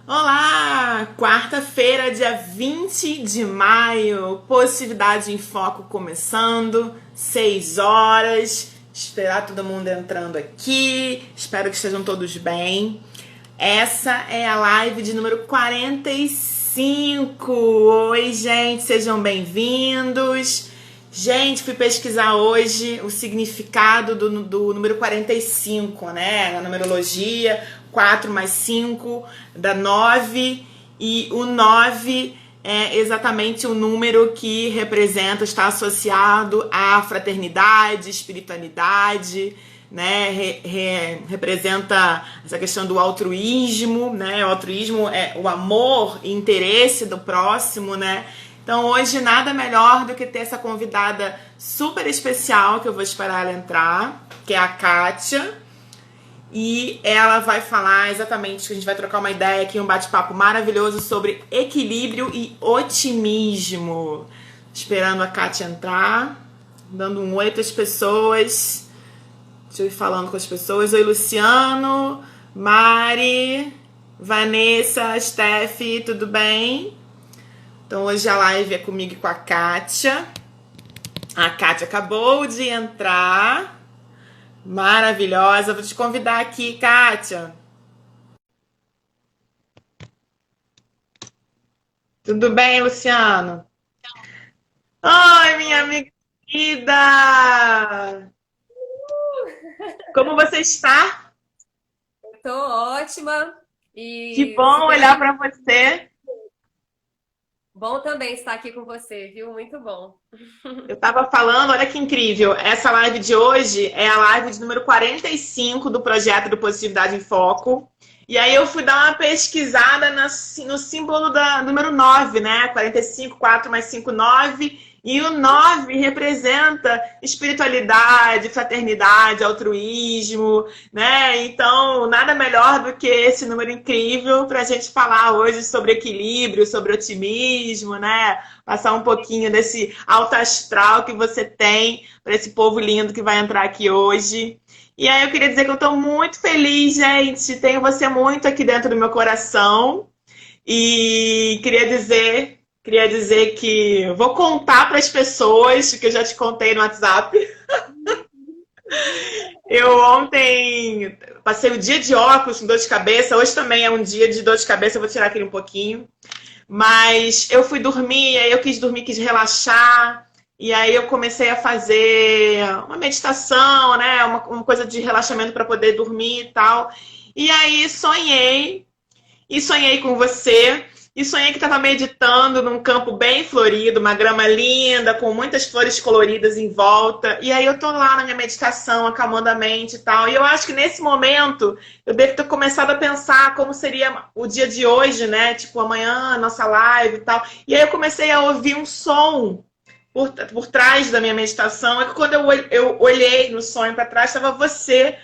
Olá! Quarta-feira, dia 20 de maio, Positividade em Foco começando, 6 horas. Esperar todo mundo entrando aqui. Espero que estejam todos bem. Essa é a live de número 45. Oi, gente, sejam bem-vindos. Gente, fui pesquisar hoje o significado do número 45, né? Na numerologia, 4 mais 5 dá 9, e o 9 é exatamente o número que representa, está associado à fraternidade, espiritualidade, né? Representa essa questão do altruísmo, né? O altruísmo é o amor e interesse do próximo, né? Então hoje nada melhor do que ter essa convidada super especial, que eu vou esperar ela entrar, que é a Kátia. E ela vai falar exatamente, que a gente vai trocar uma ideia aqui, um bate-papo maravilhoso sobre equilíbrio e otimismo. Esperando a Kátia entrar, dando um oi para as pessoas. Deixa eu ir falando com as pessoas. Oi, Luciano, Mari, Vanessa, Steph, tudo bem? Então hoje a live é comigo e com a Kátia. A Kátia acabou de entrar. Maravilhosa. Vou te convidar aqui, Kátia. Tudo bem, Luciano? Oi, minha amiga querida! Como você está? Tô ótima Que e bom super olhar animada. para você. Bom também estar aqui com você, viu? Muito bom. Eu estava falando, olha que incrível. Essa live de hoje é a live de número 45 do projeto do Positividade em Foco. E aí eu fui dar uma pesquisada no símbolo da número 9, né? 45, 4 mais 5, 9. E o 9 representa espiritualidade, fraternidade, altruísmo, né? Então, nada melhor do que esse número incrível para a gente falar hoje sobre equilíbrio, sobre otimismo, né? Passar um pouquinho desse alto astral que você tem para esse povo lindo que vai entrar aqui hoje. E aí eu queria dizer que eu estou muito feliz, gente. Tenho você muito aqui dentro do meu coração. E queria dizer que vou contar para as pessoas, que eu já te contei no WhatsApp. Eu ontem passei o dia de óculos com dor de cabeça. Hoje também é um dia de dor de cabeça. Eu vou tirar aquele um pouquinho. Mas eu fui dormir, aí eu quis dormir, quis relaxar. E aí eu comecei a fazer uma meditação, né? Uma coisa de relaxamento para poder dormir e tal. E aí sonhei com você. E sonhei que estava meditando num campo bem florido, uma grama linda, com muitas flores coloridas em volta. E aí eu tô lá na minha meditação, acalmando a mente e tal. E eu acho que nesse momento eu devo ter começado a pensar como seria o dia de hoje, né? Tipo, amanhã, nossa live e tal. E aí eu comecei a ouvir um som por trás da minha meditação. É que quando eu olhei no sonho para trás, estava você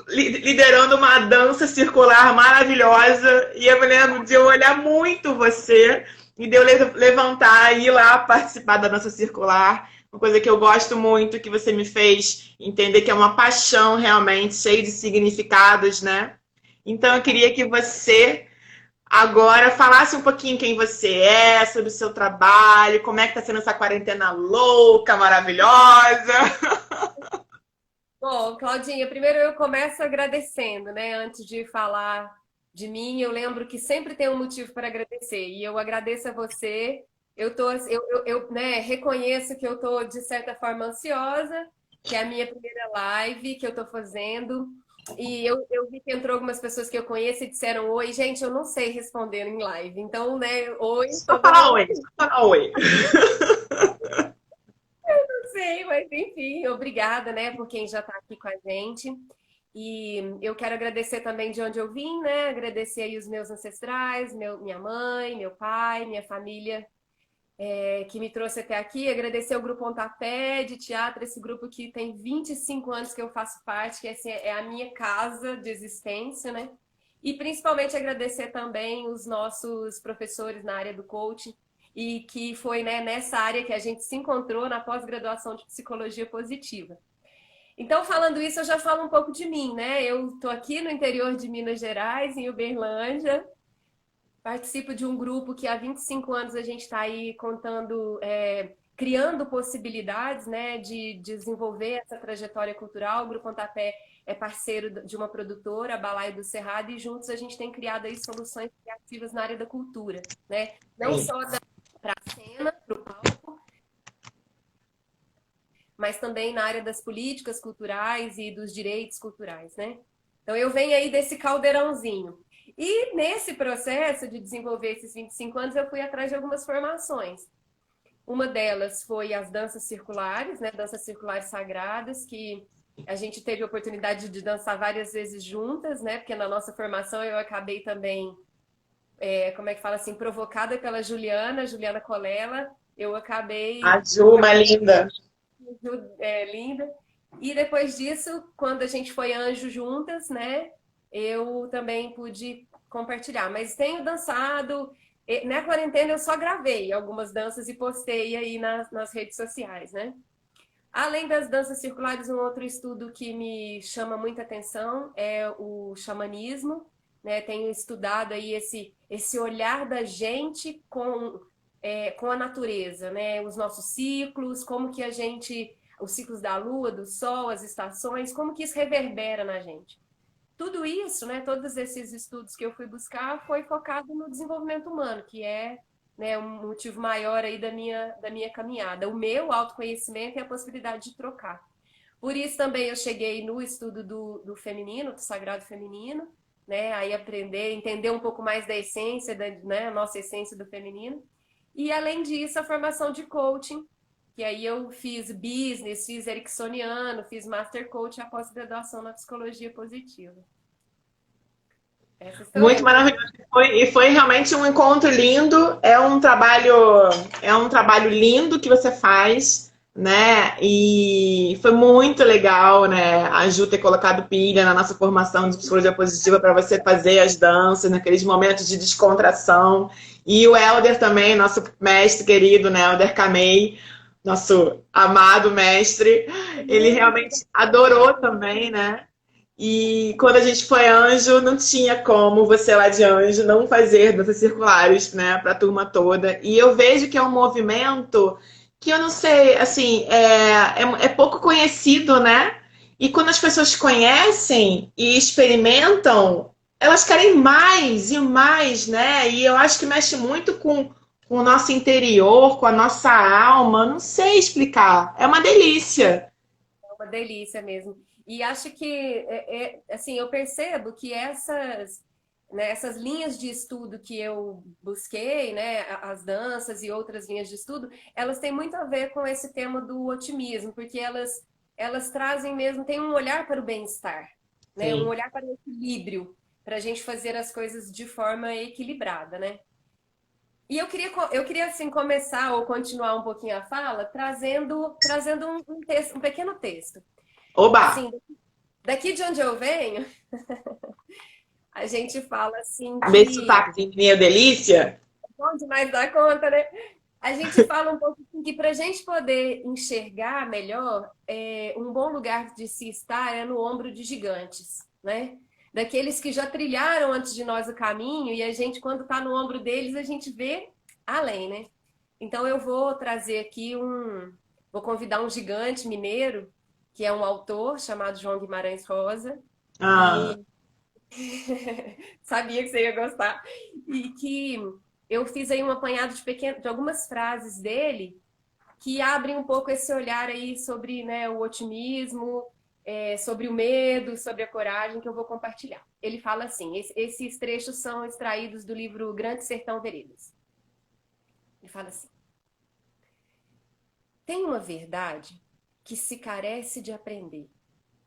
liderando uma dança circular maravilhosa. E eu me lembro de eu olhar muito você e de eu levantar e ir lá participar da dança circular. Uma coisa que eu gosto muito, que você me fez entender que é uma paixão realmente, cheia de significados, né? Então eu queria que você agora falasse um pouquinho quem você é, sobre o seu trabalho, como é que tá sendo essa quarentena louca, maravilhosa. Bom, Claudinha, primeiro eu começo agradecendo, né? Antes de falar de mim, eu lembro que sempre tem um motivo para agradecer. E eu agradeço a você. Né, reconheço que eu tô, de certa forma, ansiosa, que é a minha primeira live que eu tô fazendo. E eu vi que entrou algumas pessoas que eu conheço e disseram oi. Gente, eu não sei responder em live. Então, né, oi, Só todo falar mundo. oi, só falar oi. Sei, mas enfim, obrigada, né, por quem já está aqui com a gente. E eu quero agradecer também de onde eu vim, né? Agradecer aí os meus ancestrais, minha mãe, meu pai, minha família, que me trouxe até aqui. Agradecer o Grupo Pontapé de Teatro, esse grupo que tem 25 anos que eu faço parte, que assim, é a minha casa de existência, né? E principalmente agradecer também os nossos professores na área do coaching, e que foi, né, nessa área que a gente se encontrou na pós-graduação de psicologia positiva. Então, falando isso, eu já falo um pouco de mim, né? Eu estou aqui no interior de Minas Gerais, em Uberlândia, Participo de um grupo que há 25 anos a gente está aí contando, criando possibilidades, né, de desenvolver essa trajetória cultural. O Grupo Pontapé é parceiro de uma produtora, a Balaio do Cerrado, e juntos a gente tem criado aí soluções criativas na área da cultura, né? Não Sim. só para a cena, para o palco, mas também na área das políticas culturais e dos direitos culturais, né? Então eu venho aí desse caldeirãozinho. E nesse processo de desenvolver esses 25 anos, eu fui atrás de algumas formações. Uma delas foi as danças circulares, né? Danças circulares sagradas, que a gente teve a oportunidade de dançar várias vezes juntas, né? Porque na nossa formação eu acabei também, como é que fala assim, provocada pela Juliana Colella. Eu acabei A Ju, uma linda. linda. E depois disso, quando a gente foi anjo juntas, né? Eu também pude compartilhar. Mas tenho dançado. Na quarentena eu só gravei algumas danças e postei aí nas redes sociais, né? Além das danças circulares, um outro estudo que me chama muita atenção é o xamanismo, né? Tenho estudado aí esse olhar da gente com a natureza, né? Os nossos ciclos, como que a gente, os ciclos da lua, do sol, as estações, como que isso reverbera na gente. Tudo isso, né? Todos esses estudos que eu fui buscar foi focado no desenvolvimento humano, que é, né, um motivo maior aí da minha caminhada. O meu autoconhecimento e a possibilidade de trocar. Por isso também eu cheguei no estudo do feminino, do sagrado feminino, né? Aí aprender, entender um pouco mais da essência, né, a nossa essência do feminino. E além disso, a formação de coaching, que aí eu fiz business, fiz ericksoniano, fiz master coach e a pós-graduação na psicologia positiva. Essa sou Muito eu. maravilhoso. E foi realmente um encontro lindo. É um trabalho lindo que você faz, né? E foi muito legal, né? A Ju ter colocado pilha na nossa formação de psicologia positiva para você fazer as danças naqueles momentos de descontração. E o Helder também, nosso mestre querido, né? Helder Camei, nosso amado mestre, ele realmente adorou também, né? E quando a gente foi anjo, não tinha como você lá de anjo não fazer danças circulares, né, para a turma toda. E eu vejo que é um movimento que eu não sei, assim, é pouco conhecido, né? E quando as pessoas conhecem e experimentam, elas querem mais e mais, né? E eu acho que mexe muito com o nosso interior, com a nossa alma. Não sei explicar. É uma delícia. Uma delícia mesmo. E acho que, assim, eu percebo que né, essas linhas de estudo que eu busquei, né, as danças e outras linhas de estudo, elas têm muito a ver com esse tema do otimismo, porque elas trazem mesmo, tem um olhar para o bem-estar, né, um Sim. olhar para o equilíbrio, para a gente fazer as coisas de forma equilibrada, né? E eu queria assim, começar ou continuar um pouquinho a fala trazendo um pequeno texto. Oba! Assim, daqui de onde eu venho, a gente fala assim Cabeça que. sotaque, meu delícia. Bom demais dar conta, né? A gente fala um pouco assim, que para a gente poder enxergar melhor, um bom lugar de se estar é no ombro de gigantes, né? Daqueles que já trilharam antes de nós o caminho e a gente, quando está no ombro deles, a gente vê além, né? Então eu vou trazer aqui vou convidar um gigante mineiro, que é um autor chamado João Guimarães Rosa, Ah, e sabia que você ia gostar. E que eu fiz aí um apanhado de algumas frases dele que abrem um pouco esse olhar aí sobre, né, o otimismo, sobre o medo, sobre a coragem, que eu vou compartilhar. Ele fala assim: esses trechos são extraídos do livro Grande Sertão Veredas. Ele fala assim: tem uma verdade que se carece de aprender,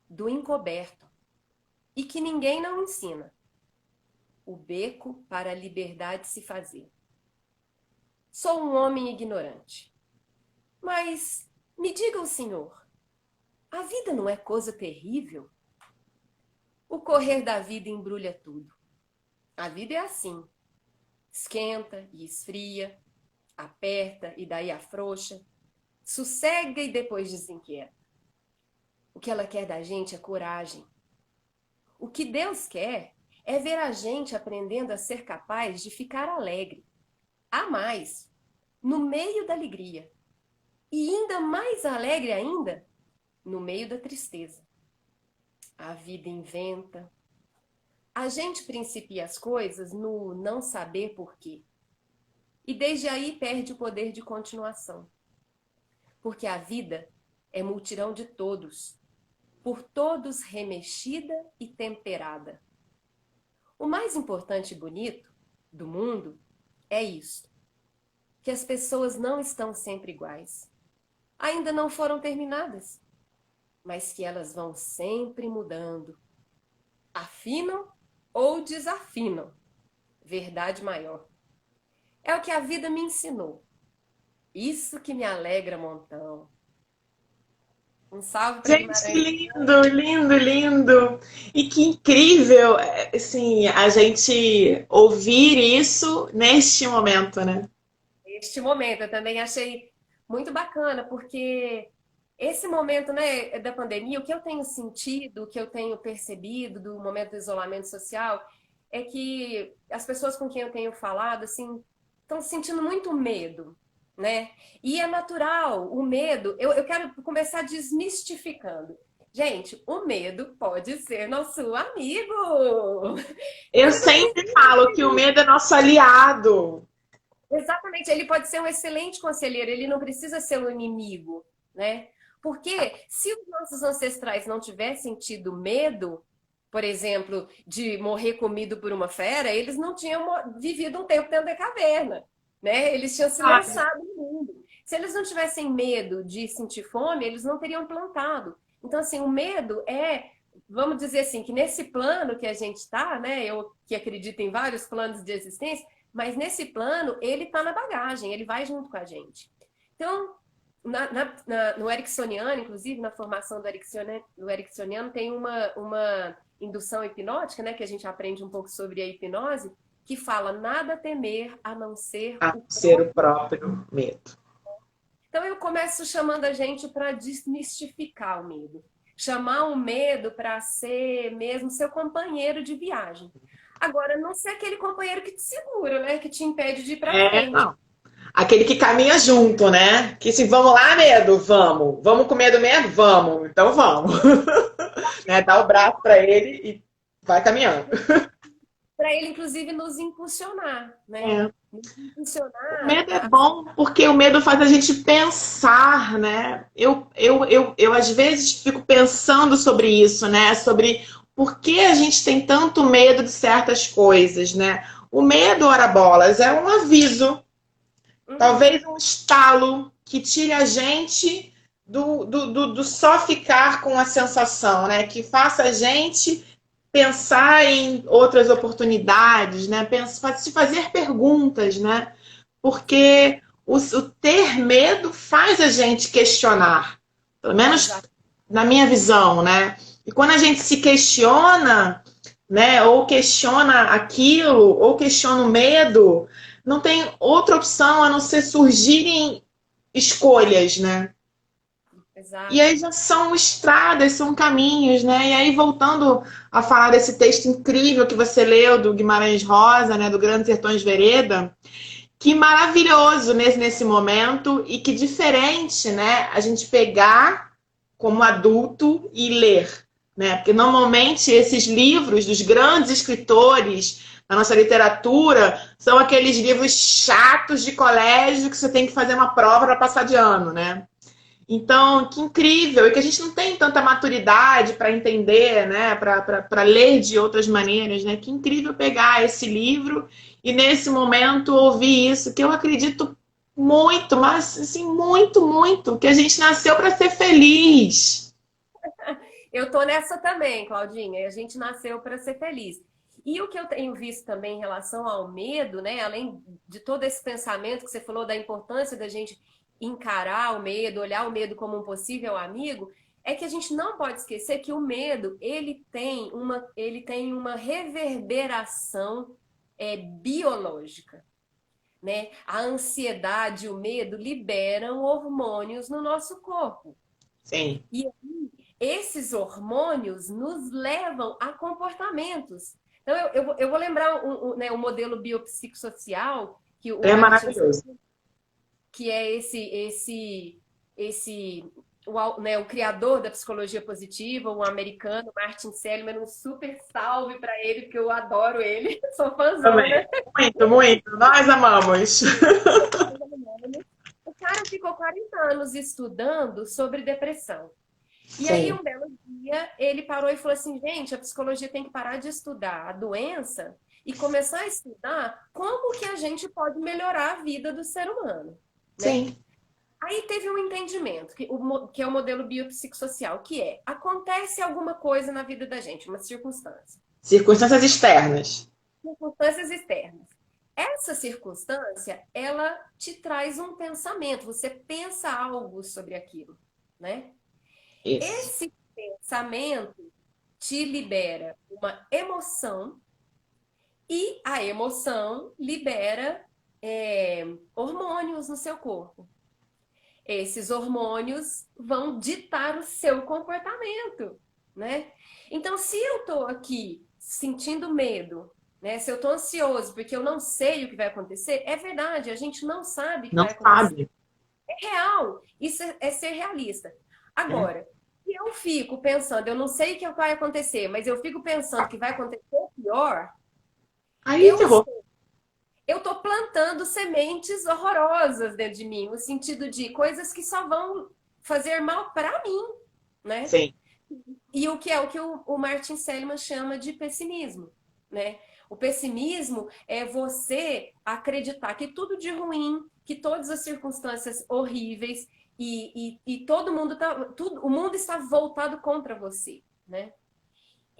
do encoberto, e que ninguém não ensina. O beco para a liberdade se fazer. Sou um homem ignorante. Mas me diga o senhor, a vida não é coisa terrível? O correr da vida embrulha tudo. A vida é assim. Esquenta e esfria, aperta e daí afrouxa, sossega e depois desinquieta. O que ela quer da gente é coragem. O que Deus quer é ver a gente aprendendo a ser capaz de ficar alegre, a mais, no meio da alegria. E ainda mais alegre ainda, no meio da tristeza. A vida inventa. A gente principia as coisas no não saber por quê. E desde aí perde o poder de continuação. Porque a vida é multirão de todos, por todos remexida e temperada. O mais importante e bonito do mundo é isso, que as pessoas não estão sempre iguais. Ainda não foram terminadas, mas que elas vão sempre mudando. Afinam ou desafinam. Verdade maior. É o que a vida me ensinou. Isso que me alegra montão. Um salve para Gente, que Guimarães. lindo, lindo, lindo. E que incrível, assim, a gente ouvir isso neste momento, né? Este momento eu também achei muito bacana, porque esse momento, né, da pandemia, o que eu tenho sentido, o que eu tenho percebido do momento do isolamento social, é que as pessoas com quem eu tenho falado, assim, estão sentindo muito medo, né? E é natural, o medo, eu quero começar desmistificando. Gente, o medo pode ser nosso amigo. Eu Ele não sempre falo que o medo é nosso aliado. Exatamente, ele pode ser um excelente conselheiro, ele não precisa ser um inimigo, né? Porque se os nossos ancestrais não tivessem tido medo, por exemplo, de morrer comido por uma fera, eles não tinham vivido um tempo dentro da caverna, né? Eles tinham se Sabe? lançado no mundo. Se eles não tivessem medo de sentir fome, eles não teriam plantado. Então, assim, o medo é, vamos dizer assim, que nesse plano que a gente está, né? Eu que acredito em vários planos de existência, mas nesse plano, ele está na bagagem, ele vai junto com a gente. Então, no Ericksoniano, inclusive, na formação do Ericksoniano tem uma indução hipnótica, né, que a gente aprende um pouco sobre a hipnose, que fala nada temer a não ser A o ser próprio. o próprio medo. Então, eu começo chamando a gente para desmistificar o medo. Chamar o medo para ser mesmo seu companheiro de viagem. Agora, não ser aquele companheiro que te segura, né? Que te impede de ir para É, frente. não. Aquele que caminha junto, né? Que se vamos lá, medo, vamos. Vamos com medo mesmo? Vamos. Então vamos. Né? Dá o braço para ele e vai caminhando. Para ele, inclusive, nos impulsionar, né? É. Nos O impulsionar. medo é bom porque o medo faz a gente pensar, né? Eu às vezes fico pensando sobre isso, né? Sobre por que a gente tem tanto medo de certas coisas, né? O medo, ora bolas, é um aviso, Uhum, talvez um estalo que tire a gente do só ficar com a sensação, né? Que faça a gente pensar em outras oportunidades, né? Se fazer perguntas, né? Porque o ter medo faz a gente questionar, pelo menos exato. na minha visão, né? E quando a gente se questiona, né, ou questiona aquilo, ou questiona o medo, não tem outra opção a não ser surgirem escolhas, né? E Exato. aí já são estradas, são caminhos, né? E aí, voltando a falar desse texto incrível que você leu do Guimarães Rosa, né, do Grandes Sertões Vereda, que maravilhoso nesse momento e que diferente, né? A gente pegar como adulto e ler, né? Porque normalmente esses livros dos grandes escritores da nossa literatura são aqueles livros chatos de colégio que você tem que fazer uma prova para passar de ano, né? Então, que incrível! E que a gente não tem tanta maturidade para entender, né? Para ler de outras maneiras, né? Que incrível pegar esse livro e, nesse momento, ouvir isso, que eu acredito muito, mas assim, muito, muito, que a gente nasceu para ser feliz. Eu tô nessa também, Claudinha. A gente nasceu para ser feliz. E o que eu tenho visto também em relação ao medo, né? Além de todo esse pensamento que você falou da importância da gente encarar o medo, olhar o medo como um possível amigo, é que a gente não pode esquecer que o medo ele tem uma reverberação biológica, né? A ansiedade, o medo liberam hormônios no nosso corpo. Sim. E esses hormônios nos levam a comportamentos. Então, eu vou lembrar né, o modelo biopsicossocial, que o É Martin, maravilhoso. que é né, o criador da psicologia positiva, o americano, Martin Seligman, um super salve para ele, porque eu adoro ele, sou Também. fãzona. Muito, muito. Nós amamos. O cara ficou 40 anos estudando sobre depressão. E aí, Sim, um belo dia, ele parou e falou assim: gente, a psicologia tem que parar de estudar a doença e começar a estudar como que a gente pode melhorar a vida do ser humano, né? sim. Aí teve um entendimento, que é o modelo biopsicossocial, que é, acontece alguma coisa na vida da gente, uma circunstância. Circunstâncias externas. Circunstâncias externas. Essa circunstância, ela te traz um pensamento, você pensa algo sobre aquilo, né? Isso. Esse pensamento te libera uma emoção e a emoção libera hormônios no seu corpo. Esses hormônios vão ditar o seu comportamento, né? Então, se eu tô aqui sentindo medo, né? Se eu tô ansioso porque eu não sei o que vai acontecer, é verdade, a gente não sabe o que Não vai acontecer. sabe. É real, isso é ser realista. É. Agora, se eu fico pensando, eu não sei o que vai acontecer, mas eu fico pensando que vai acontecer pior, Aí eu ferrou. eu tô plantando sementes horrorosas dentro de mim, no sentido de coisas que só vão fazer mal para mim, né? Sim. E o que o Martin Seligman chama de pessimismo, né? O pessimismo é você acreditar que tudo de ruim, que todas as circunstâncias horríveis e todo mundo o mundo está voltado contra você, né?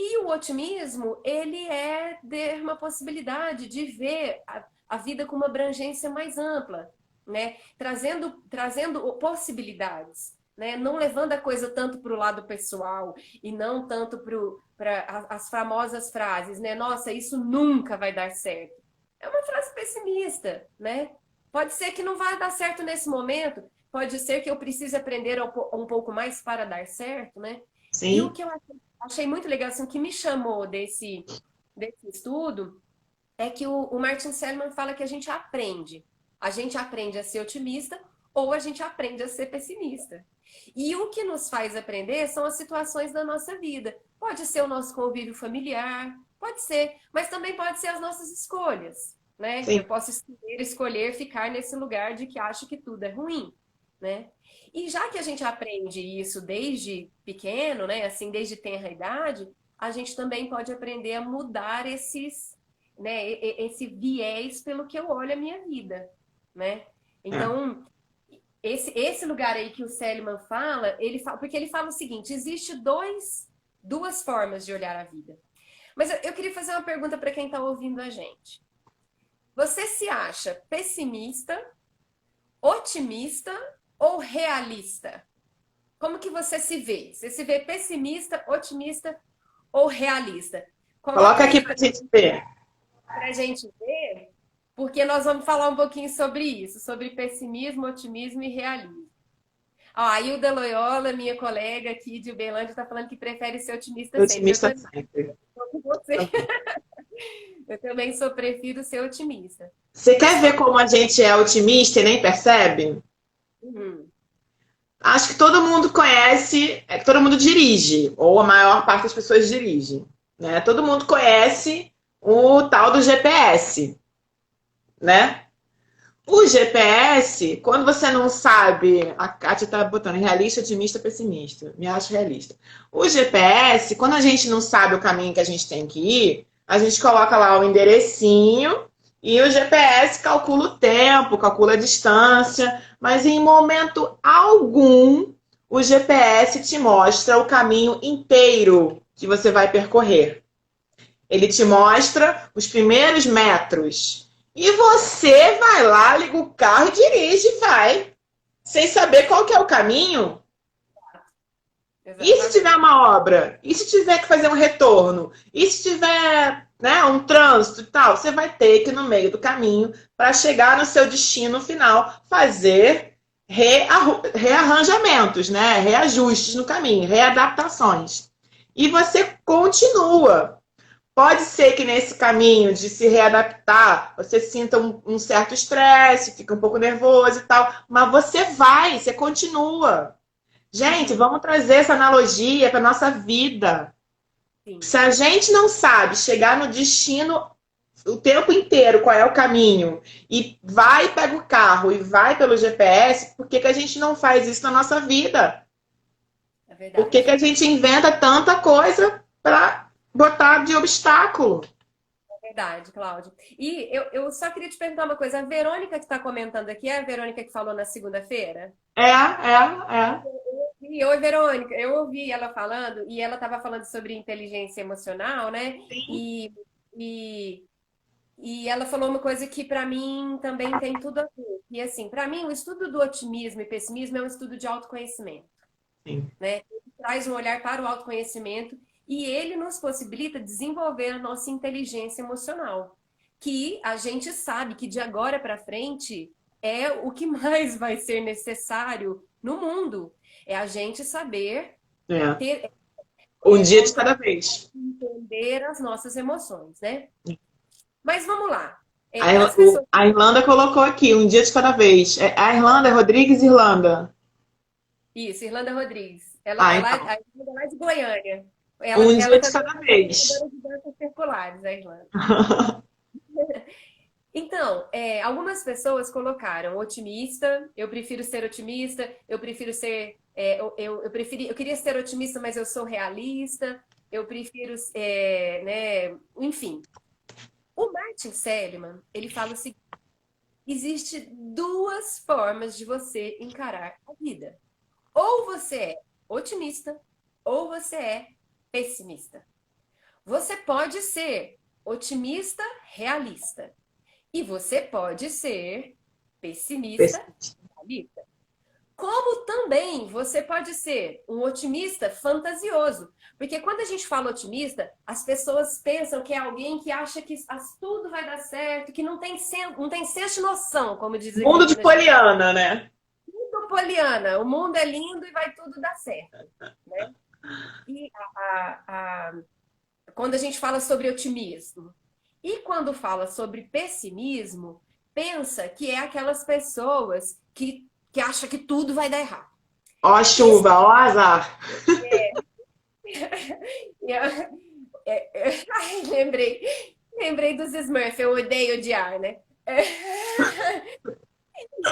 E o otimismo, ele é ter uma possibilidade de ver a vida com uma abrangência mais ampla, né? Trazendo possibilidades, né? Não levando a coisa tanto para o lado pessoal e não tanto para as famosas frases, né? Nossa, isso nunca vai dar certo. É uma frase pessimista, né? Pode ser que não vai dar certo nesse momento, pode ser que eu precise aprender um pouco mais para dar certo, né? E o Sim. que eu achei muito legal, assim, o que me chamou desse estudo é que o Martin Seligman fala que a gente aprende. A gente aprende a ser otimista ou a gente aprende a ser pessimista. E o que nos faz aprender são as situações da nossa vida. Pode ser o nosso convívio familiar, pode ser, mas também pode ser as nossas escolhas, né? Eu Sim. posso escolher ficar nesse lugar de que acho que tudo é ruim, né? E já que a gente aprende isso desde pequeno, né, assim, desde tenra idade, a gente também pode aprender a mudar né, esse viés pelo que eu olho a minha vida, né? É. Então, esse lugar aí que o Seligman fala, porque ele fala o seguinte: existe duas formas de olhar a vida. Mas eu queria fazer uma pergunta para quem está ouvindo a gente. Você se acha pessimista, otimista ou realista? Como que você se vê? Você se vê pessimista, otimista ou realista? Coloca Coloca aqui aí pra gente ver. para a gente ver, porque nós vamos falar um pouquinho sobre isso, sobre pessimismo, otimismo e realismo. Ó, a Hilda Loyola, minha colega aqui de Uberlândia, está falando que prefere ser otimista sempre. Eu Otimista também sempre. sou com você. Eu também prefiro ser otimista. Você quer ver Pessoal, como a gente é otimista e nem percebe? uhum, Acho que todo mundo conhece, todo mundo dirige, ou a maior parte das pessoas dirige, né? Todo mundo conhece o tal do GPS, né? O GPS, quando você não sabe, a Kátia tá botando realista, otimista, pessimista. Me acho realista. O GPS, quando a gente não sabe o caminho que a gente tem que ir, a gente coloca lá o enderecinho e o GPS calcula o tempo, calcula a distância, mas em momento algum o GPS te mostra o caminho inteiro que você vai percorrer. Ele te mostra os primeiros metros. E você vai lá, liga o carro, dirige e vai. Sem saber qual que é o caminho. E se tiver exatamente. uma obra? E se tiver que fazer um retorno? E se tiver, né, um trânsito e tal? Você vai ter que, no meio do caminho, para chegar no seu destino final, fazer rearranjamentos, né? Reajustes no caminho, readaptações. E você continua. Pode ser que nesse caminho de se readaptar, você sinta um certo estresse, fica um pouco nervoso e tal, mas você continua. Gente, Uhum. vamos trazer essa analogia para nossa vida. Sim, Se a gente não sabe chegar no destino o tempo inteiro, qual é o caminho, e vai e pega o carro e vai pelo GPS, por que que a gente não faz isso na nossa vida? é Por que que verdade. a gente inventa tanta coisa para botar de obstáculo? Verdade, Cláudio. E eu só queria te perguntar uma coisa. A Verônica que está comentando aqui é a Verônica que falou na segunda-feira? É. E, oi, Verônica. Eu ouvi ela falando e ela estava falando sobre inteligência emocional, né? E, e ela falou uma coisa que para mim também tem tudo a ver. E assim, para mim, o estudo do otimismo e pessimismo é um estudo de autoconhecimento, Sim. né? Ele traz um olhar para o autoconhecimento e ele nos possibilita desenvolver a nossa inteligência emocional, que a gente sabe que de agora para frente é o que mais vai ser necessário no mundo. É a gente saber É. ter, Um dia de controlar, cada vez. entender as nossas emoções, né? Mas vamos lá. A, As pessoas. a Irlanda colocou aqui, um dia de cada vez. A Irlanda é Rodrigues Irlanda. Isso, Irlanda Rodrigues. Ela, Ah, ela, então. a Irlanda é lá de Goiânia. Um Ela dia de também cada é vez. organizadora de danças circulares, a Irlanda. Então, algumas pessoas colocaram otimista, eu prefiro ser otimista, eu prefiro ser. Eu queria ser otimista, mas eu sou realista, eu prefiro. Né, enfim. O Martin Seligman, ele fala o seguinte: existe duas formas de você encarar a vida. Ou você é otimista, ou você é pessimista. Você pode ser otimista realista. E você pode ser pessimista realista. Como também você pode ser um otimista fantasioso. Porque quando a gente fala otimista, as pessoas pensam que é alguém que acha que tudo vai dar certo, que não tem senso de noção, como diz aqui Mundo em de Minas Gerais. Poliana, né? Tudo poliana, o mundo é lindo e vai tudo dar certo. Né? E quando a gente fala sobre otimismo. E quando fala sobre pessimismo, pensa que é aquelas pessoas que acham que tudo vai dar errado. Ó a Isso chuva, ó o azar. ai, lembrei dos Smurfs, eu odeio odiar, né?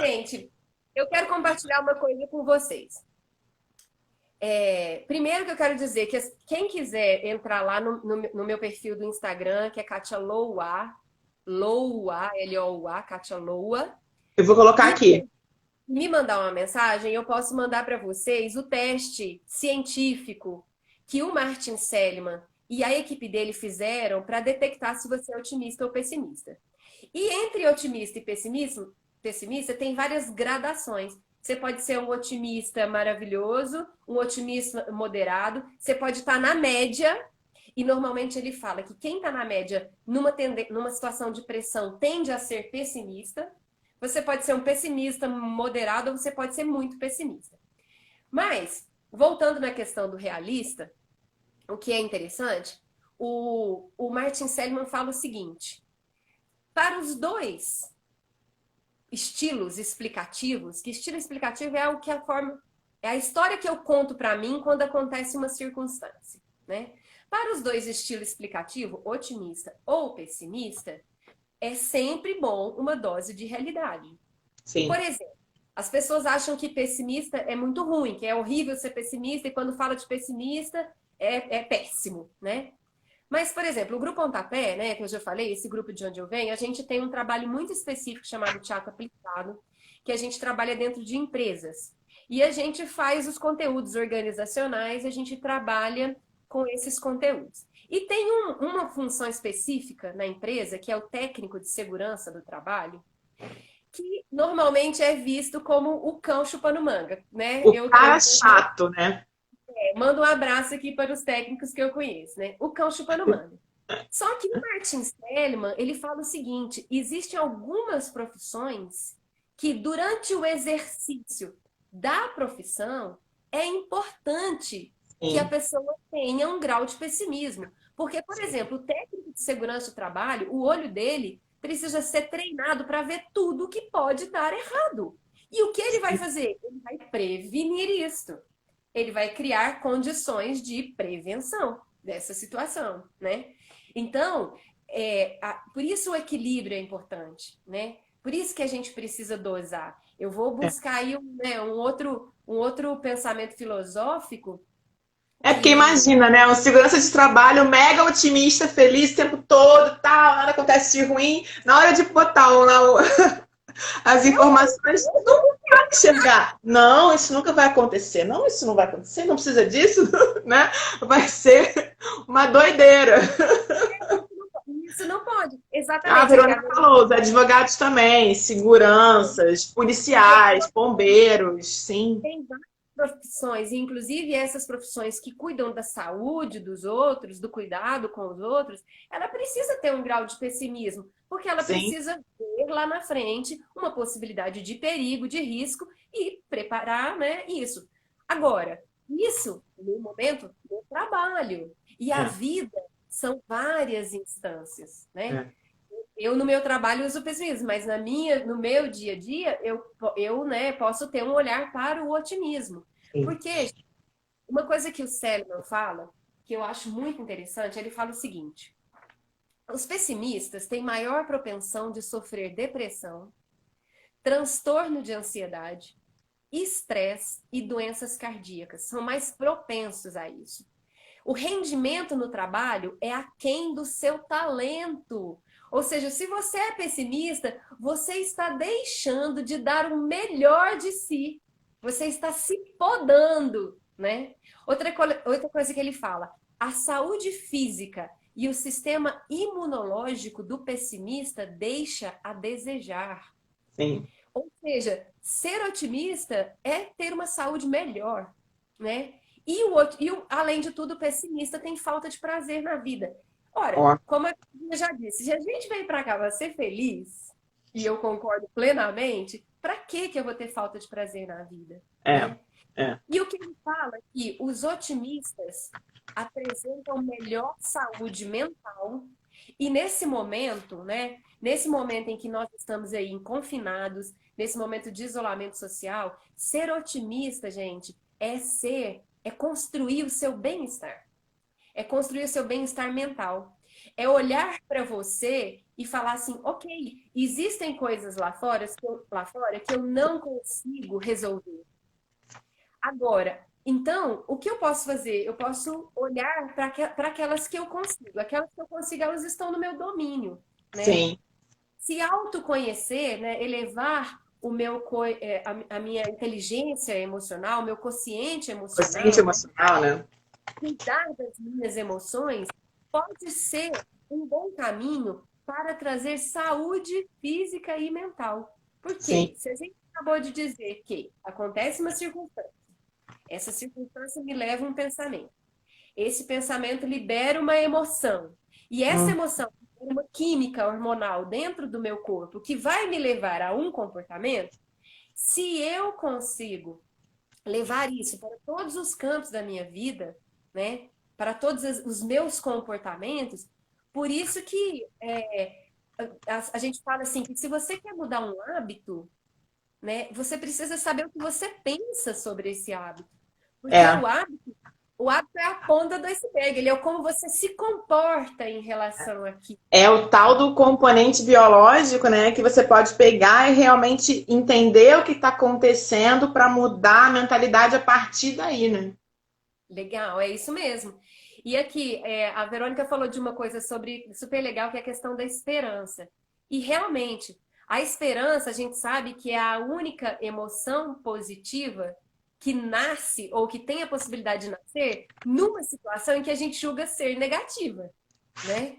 Gente, eu quero compartilhar uma coisa com vocês. Primeiro que eu quero dizer que quem quiser entrar lá no meu perfil do Instagram, que é Katia Loua, Loua, Loua, Katia Loua, Eu vou colocar e aqui. me mandar uma mensagem, eu posso mandar para vocês o teste científico que o Martin Seligman e a equipe dele fizeram para detectar se você é otimista ou pessimista. E entre otimista e pessimista tem várias gradações. Você pode ser um otimista maravilhoso, um otimista moderado, você pode estar na média, e normalmente ele fala que quem está na média numa situação de pressão tende a ser pessimista. Você pode ser um pessimista moderado ou você pode ser muito pessimista. Mas, voltando na questão do realista, o que é interessante, o Martin Seligman fala o seguinte: para os dois estilos explicativos, que estilo explicativo é o que é a história que eu conto para mim quando acontece uma circunstância, né? Para os dois estilos explicativo, otimista ou pessimista, é sempre bom uma dose de realidade. Por Sim. exemplo, as pessoas acham que pessimista é muito ruim, que é horrível ser pessimista, e quando fala de pessimista é péssimo, né? Mas, por exemplo, o Grupo Pontapé, né, que eu já falei, esse grupo de onde eu venho, a gente tem um trabalho muito específico chamado Teatro Aplicado, que a gente trabalha dentro de empresas. E a gente faz os conteúdos organizacionais, a gente trabalha com esses conteúdos. E tem uma função específica na empresa, que é o técnico de segurança do trabalho, que normalmente é visto como o cão chupando manga, né? O cara chato, né? Mando um abraço aqui para os técnicos que eu conheço, né? O cão chupando manga. Só que o Martin Seligman, ele fala o seguinte: existem algumas profissões que durante o exercício da profissão é importante que a Sim, pessoa tenha um grau de pessimismo. Porque, por sim. exemplo, o técnico de segurança do trabalho, o olho dele precisa ser treinado para ver tudo que pode dar errado. E o que ele vai fazer? Ele vai prevenir isso. Ele vai criar condições de prevenção dessa situação, né? Então, por isso o equilíbrio é importante, né? Por isso que a gente precisa dosar. Eu vou buscar aí um outro pensamento filosófico. É porque imagina, né? Um segurança de trabalho mega otimista, feliz o tempo todo, tal, nada acontece de ruim. Na hora de botar as informações, não vai chegar. Não, isso nunca vai acontecer. Não, isso não vai acontecer, não precisa disso, né? Vai ser uma doideira. Isso não pode. Exatamente. A Verônica falou, os advogados também, seguranças, policiais, bombeiros, sim. Tem várias profissões, inclusive essas profissões que cuidam da saúde dos outros, do cuidado com os outros, ela precisa ter um grau de pessimismo, porque ela precisa ver lá na frente uma possibilidade de perigo, de risco e preparar, né, isso. Agora, isso no momento do trabalho. E a vida são várias instâncias, né? Eu, no meu trabalho, uso o pessimismo, mas no meu dia a dia, né, posso ter um olhar para o otimismo. Porque uma coisa que o Seligman fala, que eu acho muito interessante, ele fala o seguinte: os pessimistas têm maior propensão de sofrer depressão, transtorno de ansiedade, estresse e doenças cardíacas. São mais propensos a isso. O rendimento no trabalho é aquém do seu talento. Ou seja, se você é pessimista, você está deixando de dar o melhor de si. Você está se podando, né? Outra coisa que ele fala, a saúde física e o sistema imunológico do pessimista deixa a desejar. Sim. Ou seja, ser otimista é ter uma saúde melhor, né? Além de tudo, o pessimista tem falta de prazer na vida. Ora, como eu já disse, se a gente vem para cá para ser feliz, e eu concordo plenamente, para que eu vou ter falta de prazer na vida? E o que ele fala é que os otimistas apresentam melhor saúde mental, e nesse momento, né? Nesse momento em que nós estamos aí confinados, nesse momento de isolamento social, ser otimista, gente, é construir o seu bem-estar. É construir o seu bem-estar mental. É olhar para você e falar assim, ok, existem coisas lá fora que eu não consigo resolver. Agora, então, o que eu posso fazer? Eu posso olhar para aquelas que eu consigo. Aquelas que eu consigo, elas estão no meu domínio, né? Sim. Se autoconhecer, né, elevar a minha inteligência emocional, o meu quociente emocional. Quociente emocional, né? Cuidar das minhas emoções pode ser um bom caminho para trazer saúde física e mental. Porque se a gente acabou de dizer que acontece uma circunstância, essa circunstância me leva a um pensamento. Esse pensamento libera uma emoção. E essa emoção é uma química hormonal dentro do meu corpo que vai me levar a um comportamento. Se eu consigo levar isso para todos os campos da minha vida, né, para todos os meus comportamentos, por isso que a gente fala assim, que se você quer mudar um hábito, né, você precisa saber o que você pensa sobre esse hábito. Porque o hábito é a ponta do iceberg, ele é como você se comporta em relação àquilo. É o tal do componente biológico, né, que você pode pegar e realmente entender o que está acontecendo para mudar a mentalidade a partir daí, né? Legal, é isso mesmo. E aqui, a Verônica falou de uma coisa super legal, que é a questão da esperança. E realmente, a esperança, a gente sabe que é a única emoção positiva que nasce, ou que tem a possibilidade de nascer, numa situação em que a gente julga ser negativa, né?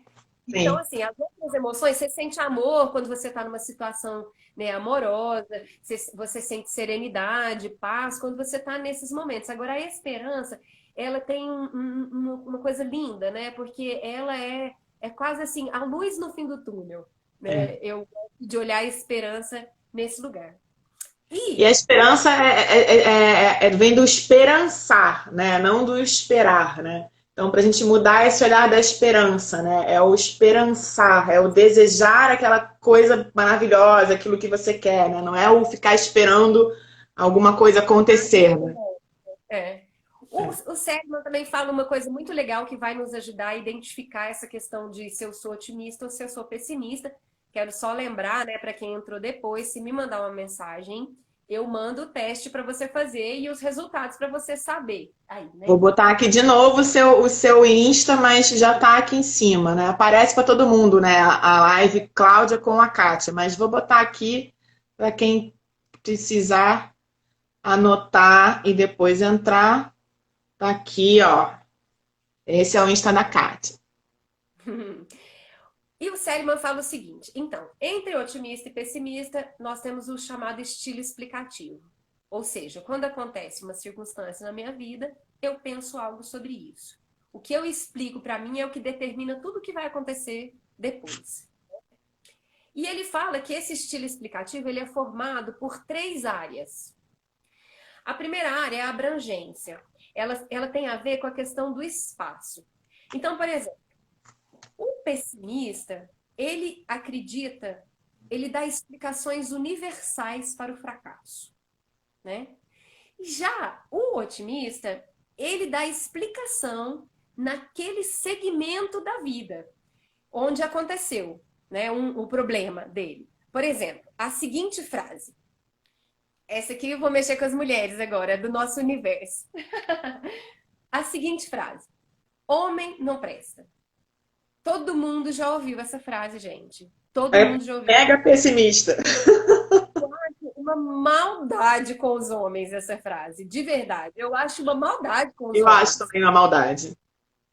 Sim. Então, assim, as outras emoções, você sente amor quando você está numa situação, né, amorosa, você sente serenidade, paz, quando você está nesses momentos. Agora, a esperança, ela tem uma coisa linda, né? Porque ela é quase assim, a luz no fim do túnel, né? Eu gosto de olhar a esperança nesse lugar. E a esperança vem do esperançar, né? Não do esperar, né? Então, para a gente mudar esse olhar da esperança, né? É o esperançar, é o desejar aquela coisa maravilhosa, aquilo que você quer, né? Não é o ficar esperando alguma coisa acontecer, né? É. O Seligman também fala uma coisa muito legal que vai nos ajudar a identificar essa questão de se eu sou otimista ou se eu sou pessimista. Quero só lembrar, né, para quem entrou depois, se me mandar uma mensagem, eu mando o teste para você fazer e os resultados para você saber. Aí, né? Vou botar aqui de novo o seu Insta, mas já tá aqui em cima, né? Aparece para todo mundo, né? A live Cláudia com a Kátia, mas vou botar aqui para quem precisar anotar e depois entrar. Tá aqui, ó. Esse é o Insta da Kátia. E o Seligman fala o seguinte: então, entre otimista e pessimista, nós temos o chamado estilo explicativo. Ou seja, quando acontece uma circunstância na minha vida, eu penso algo sobre isso. O que eu explico para mim é o que determina tudo o que vai acontecer depois. E ele fala que esse estilo explicativo ele é formado por 3 áreas. A primeira área é a abrangência. Ela tem a ver com a questão do espaço. Então, por exemplo, o pessimista, ele acredita, ele dá explicações universais para o fracasso, né? Já o otimista, ele dá explicação naquele segmento da vida onde aconteceu, né, o problema dele. Por exemplo, a seguinte frase. Essa aqui eu vou mexer com as mulheres agora, do nosso universo. A seguinte frase. Homem não presta. Todo mundo já ouviu essa frase, gente. Todo mundo já ouviu. Mega pessimista. Uma maldade com os homens essa frase, de verdade. Eu acho uma maldade com os Eu homens. acho também uma maldade.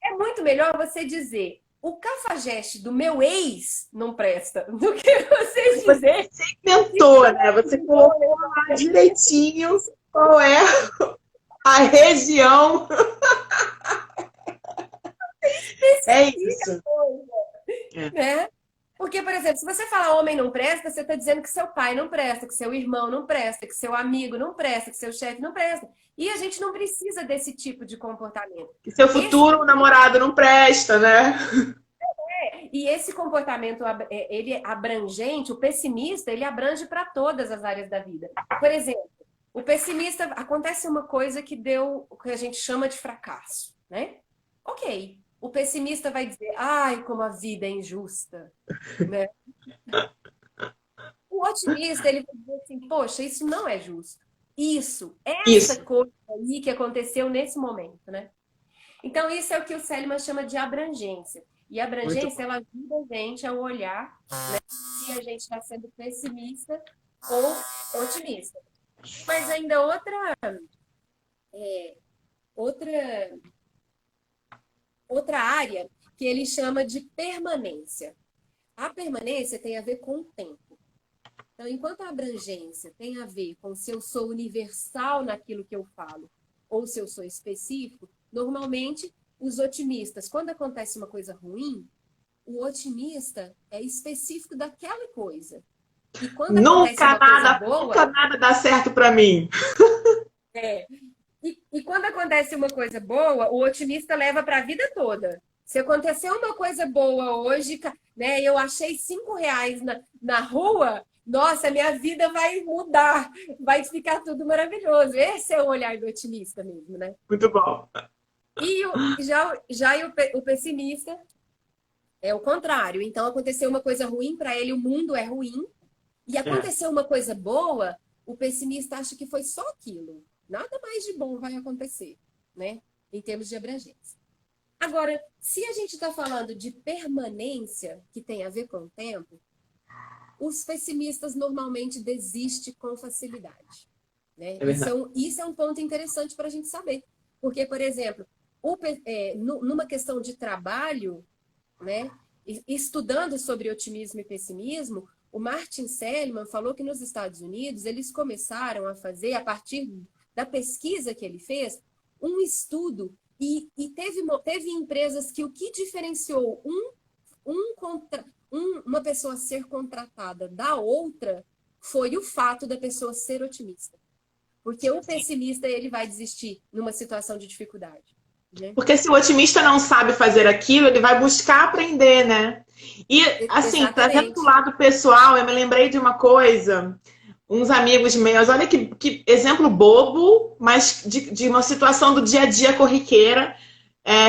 É muito melhor você dizer o cafajeste do meu ex não presta do que você dizer. Você inventou, né? Você colocou lá direitinho qual é a região. É isso. Né? Porque, por exemplo, se você falar homem não presta, você está dizendo que seu pai não presta, que seu irmão não presta, que seu amigo não presta, que seu chefe não presta. E a gente não precisa desse tipo de comportamento. Que seu futuro namorado não presta, né? E esse comportamento, ele é abrangente, o pessimista, ele abrange para todas as áreas da vida. Por exemplo, o pessimista, acontece uma coisa que deu o que a gente chama de fracasso, né? Ok. O pessimista vai dizer, ai, como a vida é injusta, né? O otimista, ele vai dizer assim, poxa, isso não é justo. Essa coisa aí que aconteceu nesse momento, né? Então, isso é o que o Seligman chama de abrangência. E a abrangência, ela ajuda a gente a olhar, né, se a gente está sendo pessimista ou otimista. Mas ainda outra área que ele chama de permanência. A permanência tem a ver com o tempo. Então, enquanto a abrangência tem a ver com se eu sou universal naquilo que eu falo ou se eu sou específico, normalmente os otimistas, quando acontece uma coisa ruim, o otimista é específico daquela coisa. E quando acontece uma coisa boa, nunca nada dá certo para mim. E quando acontece uma coisa boa, o otimista leva para a vida toda. Se aconteceu uma coisa boa hoje, né, eu achei R$ 5 na rua, nossa, minha vida vai mudar, vai ficar tudo maravilhoso. Esse é o olhar do otimista mesmo, né? Muito bom. E o pessimista é o contrário. Então, aconteceu uma coisa ruim para ele, o mundo é ruim. E aconteceu uma coisa boa, o pessimista acha que foi só aquilo. Nada mais de bom vai acontecer, né? Em termos de abrangência. Agora, se a gente está falando de permanência, que tem a ver com o tempo, os pessimistas normalmente desistem com facilidade. Né? Isso é um ponto interessante para a gente saber. Porque, por exemplo, numa questão de trabalho, né, estudando sobre otimismo e pessimismo, o Martin Seligman falou que nos Estados Unidos eles começaram a fazer, a partir da pesquisa que ele fez, um estudo e teve empresas que o que diferenciou uma pessoa ser contratada da outra foi o fato da pessoa ser otimista. Porque o pessimista ele vai desistir numa situação de dificuldade. né? Porque se o otimista não sabe fazer aquilo, ele vai buscar aprender, né? E, assim, trazendo para o Exatamente. lado pessoal, eu me lembrei de uma coisa, uns amigos meus, olha que exemplo bobo, mas de uma situação do dia a dia corriqueira,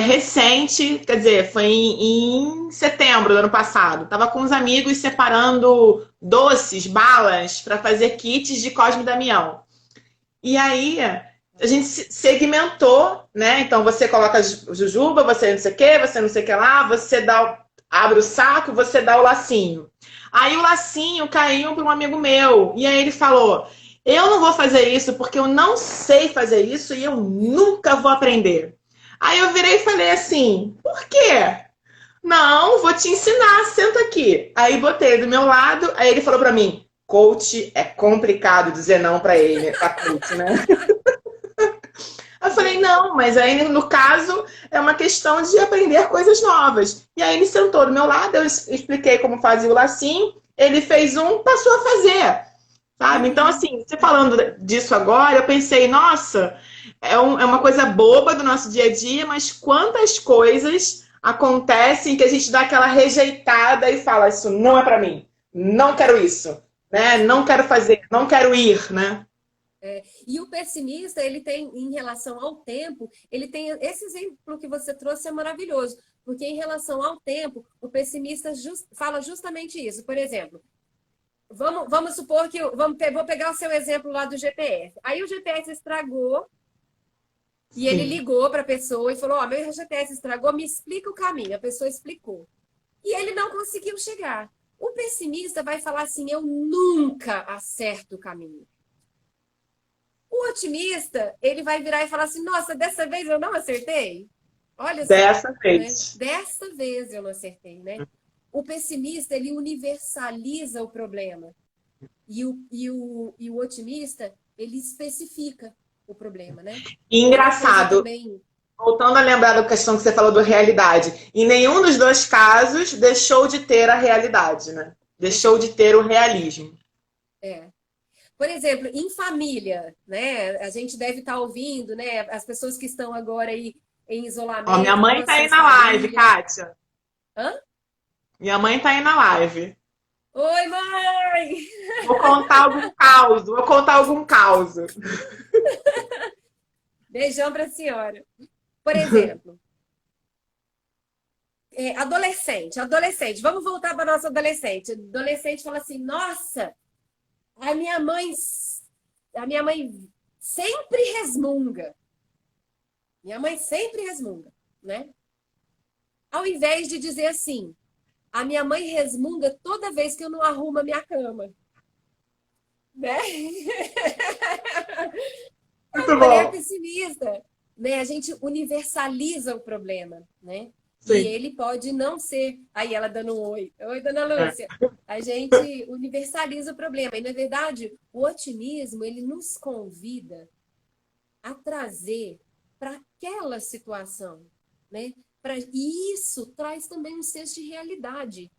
recente, quer dizer, foi em setembro do ano passado. Tava com uns amigos separando doces, balas, para fazer kits de Cosme e Damião. E aí a gente segmentou, né? Então você coloca jujuba, você não sei o que, você não sei o que lá, você abre o saco, você dá o lacinho. Aí o lacinho caiu para um amigo meu. E aí ele falou: eu não vou fazer isso porque eu não sei fazer isso e eu nunca vou aprender. Aí eu virei e falei assim: por quê? Não, vou te ensinar, senta aqui. Aí botei do meu lado, aí ele falou para mim: coach é complicado dizer não para ele, pra coach, né? Eu falei, não, mas aí no caso é uma questão de aprender coisas novas. E aí ele sentou do meu lado, eu expliquei como fazia o lacinho, ele fez um, passou a fazer, sabe? Então, Uhum. assim, você falando disso agora, eu pensei, nossa, é uma coisa boba do nosso dia a dia, mas quantas coisas acontecem que a gente dá aquela rejeitada e fala, isso não é pra mim, não quero isso, né? Não quero fazer, não quero ir, né? E o pessimista, ele tem, em relação ao tempo, ele tem, esse exemplo que você trouxe é maravilhoso, porque em relação ao tempo, o pessimista fala justamente isso. Por exemplo, vamos supor que, vou pegar o seu exemplo lá do GPS. Aí o GPS estragou, e ele Sim. ligou para a pessoa e falou: Ó, meu GPS estragou, me explica o caminho. A pessoa explicou. E ele não conseguiu chegar. O pessimista vai falar assim: eu nunca acerto o caminho. O otimista, ele vai virar e falar assim: nossa, dessa vez eu não acertei. Olha só, Dessa né? vez. Dessa vez eu não acertei, né? O pessimista, ele universaliza o problema. E o otimista, ele especifica o problema, né? E Outra coisa engraçado, também. voltando a lembrar da questão que você falou do realidade, em nenhum dos dois casos deixou de ter a realidade, né? Deixou de ter o realismo. É. Por exemplo, em família, né? A gente deve estar ouvindo, né? As pessoas que estão agora aí em Ó, minha isolamento com mãe as tá aí suas na live, famílias. Kátia. Hã? Minha mãe tá aí na live. Oi, mãe! Vou contar algum caos, vou contar algum caos. Beijão para a senhora. Por exemplo, adolescente, vamos voltar para nossa adolescente. Adolescente fala assim: nossa, a minha mãe, a minha mãe sempre resmunga. Minha mãe sempre resmunga, né? Ao invés de dizer assim: a minha mãe resmunga toda vez que eu não arrumo a minha cama, né? É Muito uma mulher bom. pessimista, né? A gente universaliza o problema, né? E Sim. ele pode não ser. Aí ela dando um oi. Oi, dona Lúcia. É. A gente universaliza o problema. E, na verdade, o otimismo, ele nos convida a trazer para aquela situação, né? E isso traz também um senso de realidade.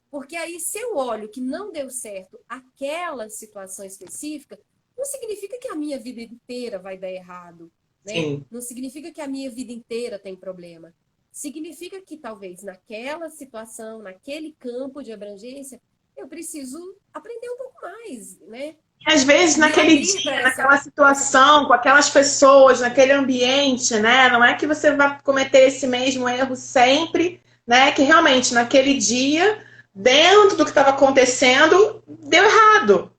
Porque aí, se eu olho que não deu certo aquela situação específica, não significa que a minha vida inteira vai dar errado, né? Sim. Não significa que a minha vida inteira tem problema. Significa que talvez naquela situação, naquele campo de abrangência, eu preciso aprender um pouco mais, né? E às vezes Me naquele abrir para dia, essa, naquela situação, com aquelas pessoas, naquele ambiente, né? Não é que você vai cometer esse mesmo erro sempre, né? Que realmente naquele dia, dentro do que estava acontecendo, deu errado.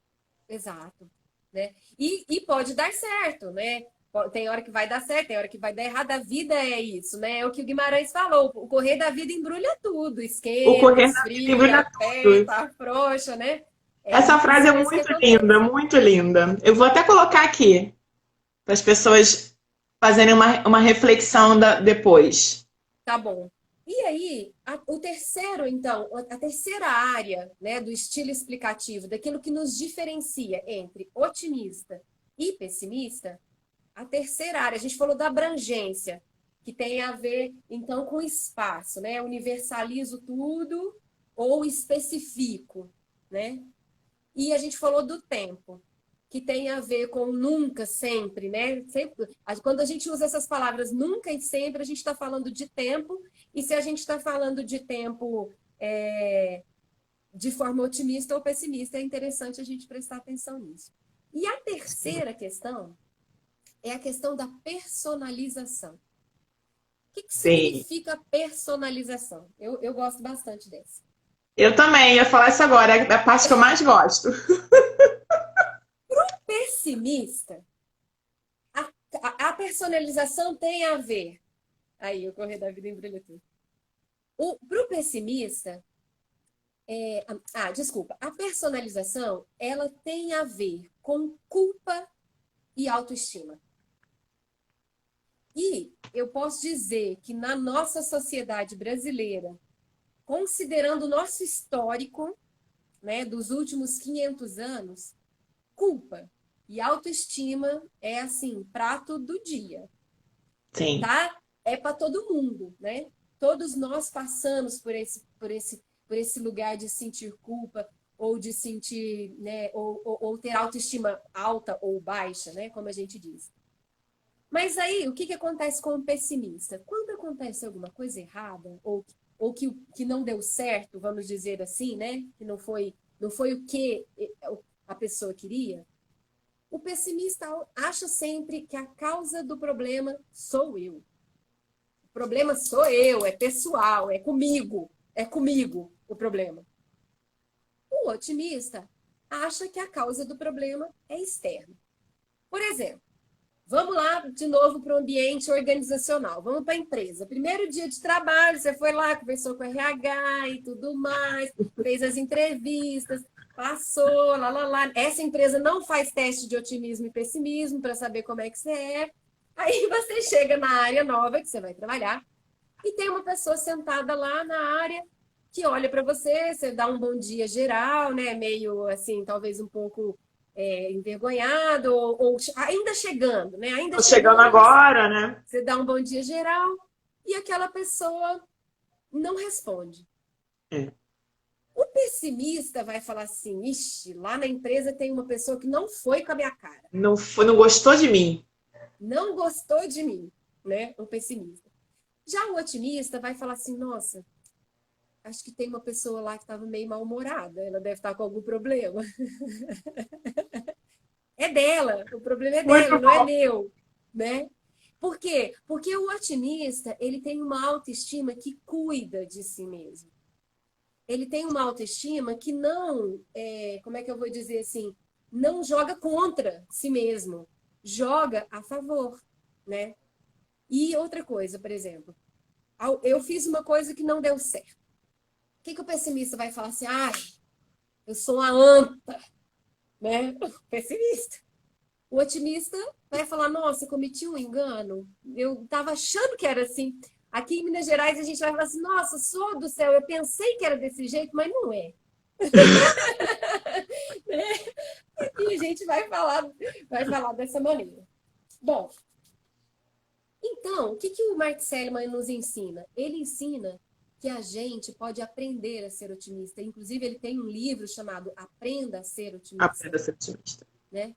Exato, né? E pode dar certo, né? Tem hora que vai dar certo, tem hora que vai dar errado. A vida é isso, né? É o que o Guimarães falou. O correr da vida embrulha tudo. O Esquenta, correr da vida esfria, embrulha tudo. aperta, afrouxa, né? É Essa frase é isso que muito linda, acontece. muito linda. Eu vou até colocar aqui para as pessoas fazerem uma reflexão depois. Tá bom. E aí, o terceiro, então, a terceira área, né, do estilo explicativo, daquilo que nos diferencia entre otimista e pessimista, a terceira área, a gente falou da abrangência, que tem a ver, então, com espaço, né? Universalizo tudo ou especifico, né? E a gente falou do tempo. que tem a ver com nunca, sempre, né? Sempre, quando a gente usa essas palavras nunca e sempre, a gente está falando de tempo, e se a gente está falando de tempo de forma otimista ou pessimista, é interessante a gente prestar atenção nisso. E a terceira questão é a questão da personalização. O que Sim. significa personalização? Eu gosto bastante dessa. Eu também ia falar isso agora, é a parte que eu mais gosto. Pessimista, a personalização tem a ver. Aí, o Correio da Vida embrulha tudo. Para o pessimista, desculpa, a personalização, ela tem a ver com culpa e autoestima. E eu posso dizer que na nossa sociedade brasileira, considerando o nosso histórico, né, dos últimos 500 anos, culpa e autoestima é assim, prato do dia. Sim. Tá? É para todo mundo, né? Todos nós passamos por esse lugar de sentir culpa ou de sentir, né, ou ter autoestima alta ou baixa, né, como a gente diz. Mas aí, o que acontece com o pessimista? Quando acontece alguma coisa errada, ou que não deu certo, vamos dizer assim, né? Que não foi o que a pessoa queria, o pessimista acha sempre que a causa do problema sou eu. O problema sou eu, é pessoal, é comigo o problema. O otimista acha que a causa do problema é externa. Por exemplo, vamos lá de novo para o ambiente organizacional. Vamos para a empresa. Primeiro dia de trabalho, você foi lá, conversou com o RH e tudo mais, fez as entrevistas, passou, lá. Essa empresa não faz teste de otimismo e pessimismo para saber como é que você é. Aí você chega na área nova que você vai trabalhar e tem uma pessoa sentada lá na área que olha para você, você dá um bom dia geral, né? Meio assim, talvez um pouco envergonhado, ou ainda chegando, né? Tô chegando agora, né? Você dá um bom dia geral e aquela pessoa não responde. É. O pessimista vai falar assim, ixi, lá na empresa tem uma pessoa que não foi com a minha cara. Não gostou de mim. Não gostou de mim, né? O pessimista. Já o otimista vai falar assim, nossa, acho que tem uma pessoa lá que estava meio mal-humorada, ela deve estar com algum problema. É dela, o problema é dela, não é meu, né? Por quê? Porque o otimista, ele tem uma autoestima que cuida de si mesmo. Ele tem uma autoestima que não, como é que eu vou dizer assim, não joga contra si mesmo, joga a favor, né? E outra coisa, por exemplo, eu fiz uma coisa que não deu certo. O que o pessimista vai falar assim? Eu sou uma anta, né? Pessimista. O otimista vai falar, nossa, cometi um engano. Eu estava achando que era assim. Aqui em Minas Gerais a gente vai falar assim, nossa, sou do céu, eu pensei que era desse jeito, mas não é. E a gente vai falar dessa maneira. Bom, então, o que o Mark Seligman nos ensina? Ele ensina que a gente pode aprender a ser otimista. Inclusive, ele tem um livro chamado Aprenda a Ser Otimista. Aprenda a ser otimista. Né?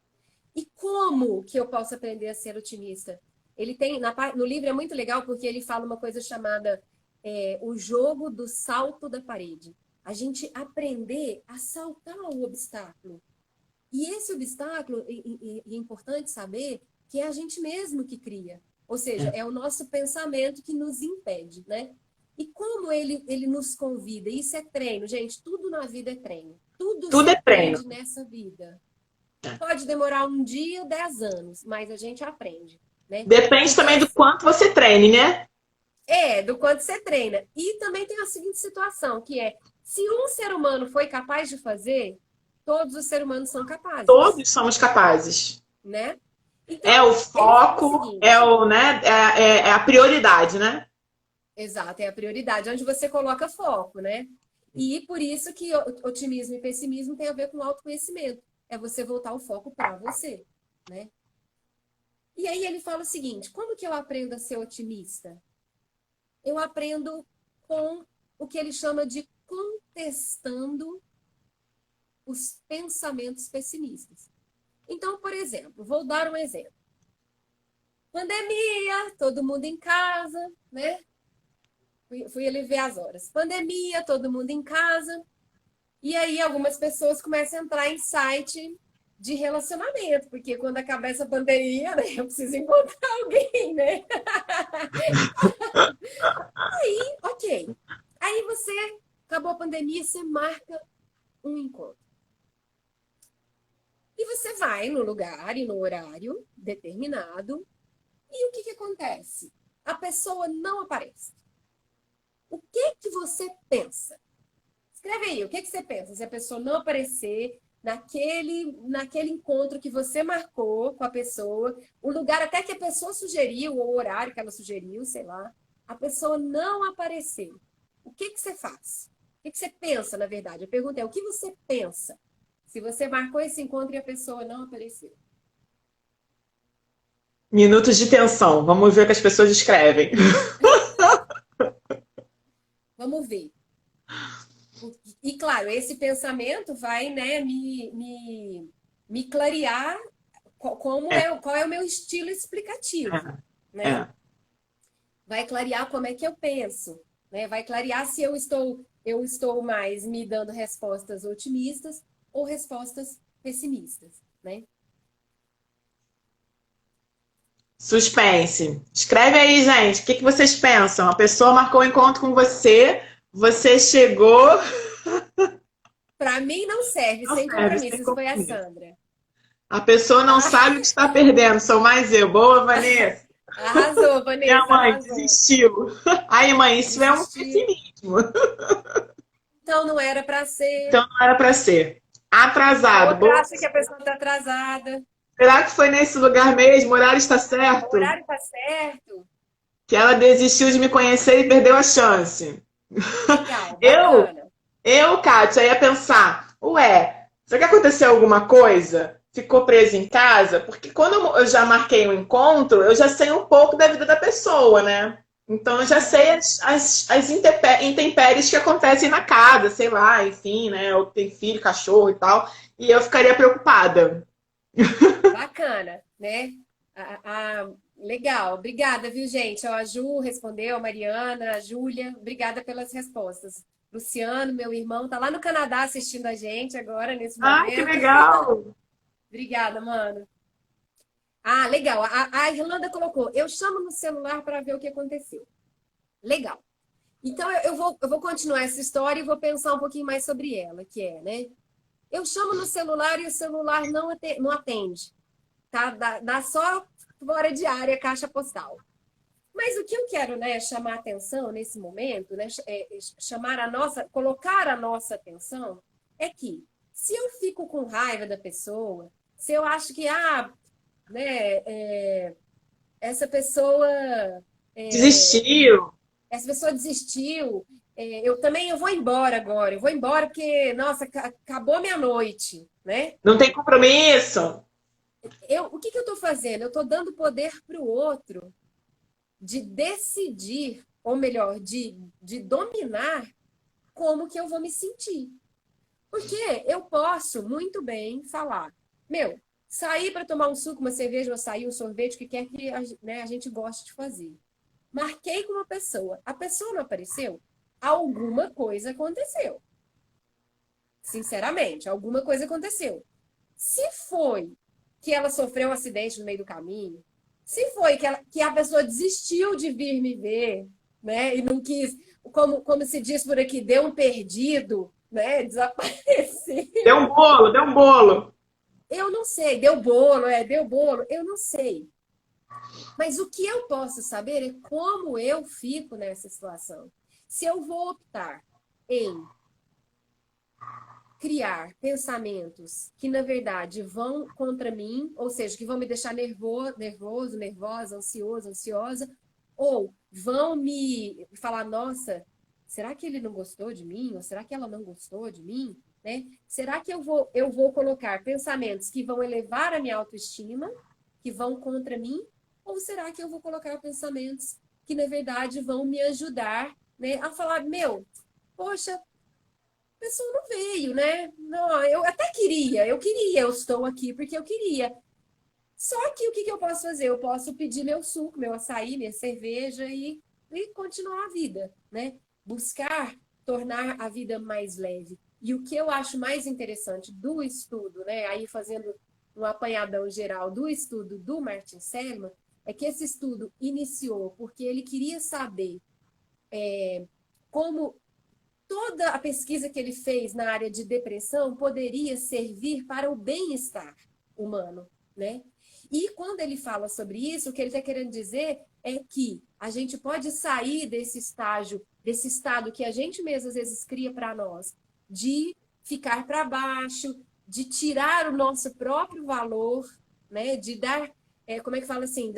E como que eu posso aprender a ser otimista? Ele tem, no livro é muito legal porque ele fala uma coisa chamada o jogo do salto da parede. A gente aprender a saltar o obstáculo. E esse obstáculo, é importante saber que é a gente mesmo que cria. Ou seja, é o nosso pensamento que nos impede, né? E como ele nos convida, isso é treino, gente, tudo na vida é treino. Tudo é treino nessa vida. Pode demorar um dia, 10 anos, mas a gente aprende, né? Depende também do quanto você treine, né? Do quanto você treina. E também tem a seguinte situação, que se um ser humano foi capaz de fazer, todos os seres humanos são capazes. Todos somos capazes. Né? Então, o foco, é a prioridade, né? Exato, é a prioridade, onde você coloca foco, né? E por isso que otimismo e pessimismo tem a ver com autoconhecimento. É você voltar o foco para você, né? E aí ele fala o seguinte, como que eu aprendo a ser otimista? Eu aprendo com o que ele chama de contestando os pensamentos pessimistas. Então, por exemplo, vou dar um exemplo. Pandemia, todo mundo em casa, né? Fui ali ver as horas. Pandemia, todo mundo em casa. E aí algumas pessoas começam a entrar em site de relacionamento, porque quando acabar essa pandemia, né, eu preciso encontrar alguém, né? Aí, ok. Aí você, acabou a pandemia, você marca um encontro. E você vai no lugar e no horário determinado. E o que acontece? A pessoa não aparece. O que você pensa? Escreve aí, o que você pensa? Se a pessoa não aparecer naquele encontro que você marcou com a pessoa, o lugar até que a pessoa sugeriu, ou o horário que ela sugeriu, sei lá, a pessoa não apareceu. O que você faz? O que você pensa, na verdade? A pergunta é, o que você pensa se você marcou esse encontro e a pessoa não apareceu? Minutos de tensão. Vamos ver o que as pessoas escrevem. Vamos ver. E, claro, esse pensamento vai, né, me clarear É, qual é o meu estilo explicativo, é, né? é. Vai clarear como é que eu penso, né? Vai clarear se eu estou mais me dando respostas otimistas ou respostas pessimistas, né? Suspense. Escreve aí, gente. O que que vocês pensam? A pessoa marcou um encontro com você, você chegou. Para mim não serve, Não sem serve, sem compromissos, foi a compromisso. Sandra. A pessoa não Ah, sabe o que está perdendo, sou mais eu. Boa, Vanessa. arrasou, Minha Vanessa, mãe arrasou. desistiu. Aí, mãe, isso é um Desistiu. pessimismo. Então não era para ser. Então não era para ser. A Atrasado. outra Boa. acha que a pessoa está atrasada. Será que foi nesse lugar mesmo? O horário está O certo? horário está certo. Que ela desistiu de me conhecer e perdeu a chance. Legal, Eu, bacana. Kátia, ia pensar, ué, será que aconteceu alguma coisa? Ficou presa em casa? Porque quando eu já marquei um encontro, eu já sei um pouco da vida da pessoa, né? Então eu já sei as intempéries que acontecem na casa, sei lá, enfim, né? Ou tem filho, cachorro e tal. E eu ficaria preocupada. Bacana, né? Legal, obrigada, viu, gente? Ó, a Ju respondeu, a Mariana, a Júlia, obrigada pelas respostas. Luciano, meu irmão, tá lá no Canadá assistindo a gente agora, nesse Ai, que momento. legal! Obrigada, mano. Ah, legal. A Irlanda colocou, eu chamo no celular para ver o que aconteceu. Legal. Então, eu vou continuar essa história e vou pensar um pouquinho mais sobre ela, que é, né? Eu chamo no celular e o celular não atende, tá? Dá só fora de área, caixa postal. Mas o que eu quero, né, chamar a atenção nesse momento, né, colocar a nossa atenção, é que se eu fico com raiva da pessoa, se eu acho que, né, essa pessoa, Desistiu. essa pessoa desistiu, eu vou embora agora, eu vou embora porque, nossa, acabou minha noite, né? Não tem compromisso. O que eu estou fazendo? Eu estou dando poder para o outro de decidir, ou melhor, de dominar como que eu vou me sentir. Porque eu posso muito bem falar, meu, sair para tomar um suco, uma cerveja, ou sair um sorvete, o que quer que né, a gente goste de fazer. Marquei com uma pessoa, a pessoa não apareceu, alguma coisa aconteceu. Sinceramente, alguma coisa aconteceu. Se foi que ela sofreu um acidente no meio do caminho, se foi que a pessoa desistiu de vir me ver, né, e não quis, como se diz por aqui, deu um perdido, né, desapareceu. Deu um bolo, deu um bolo. Eu não sei, deu bolo, eu não sei. Mas o que eu posso saber é como eu fico nessa situação. Se eu vou optar em criar pensamentos que, na verdade, vão contra mim, ou seja, que vão me deixar nervoso, nervosa, ansioso, ansiosa, ou vão me falar, nossa, será que ele não gostou de mim? Ou será que ela não gostou de mim? Né? Será que eu vou colocar pensamentos que vão elevar a minha autoestima, que vão contra mim? Ou será que eu vou colocar pensamentos que, na verdade, vão me ajudar, né, a falar, meu, poxa, a pessoa não veio, né? Não, eu até queria, eu estou aqui porque eu queria. Só que o que eu posso fazer? Eu posso pedir meu suco, meu açaí, minha cerveja e continuar a vida, né? Buscar tornar a vida mais leve. E o que eu acho mais interessante do estudo, né? Aí fazendo um apanhadão geral do estudo do Martin Seligman, é que esse estudo iniciou porque ele queria saber como toda a pesquisa que ele fez na área de depressão poderia servir para o bem-estar humano, né? E quando ele fala sobre isso, o que ele está querendo dizer é que a gente pode sair desse estágio, desse estado que a gente mesmo às vezes cria para nós, de ficar para baixo, de tirar o nosso próprio valor, né? De dar, como é que fala assim,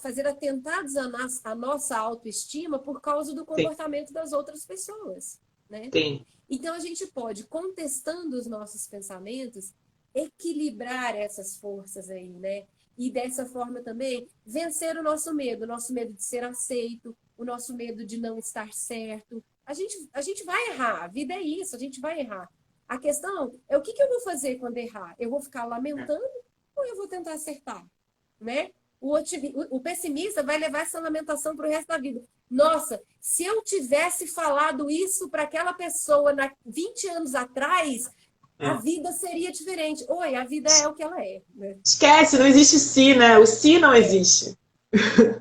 fazer atentados à nossa autoestima por causa do comportamento das outras pessoas, né? Sim. Então a gente pode, contestando os nossos pensamentos, equilibrar essas forças aí, né? E dessa forma também vencer o nosso medo de ser aceito, o nosso medo de não estar certo. A gente vai errar, a vida é isso, a gente vai errar. A questão é o que eu vou fazer quando errar? Eu vou ficar lamentando ou eu vou tentar acertar, né? O pessimista vai levar essa lamentação para o resto da vida. Nossa, se eu tivesse falado isso para aquela pessoa 20 anos atrás, a vida seria diferente. Oi, a vida é o que ela é, né? Esquece, não existe se, né? O se não existe.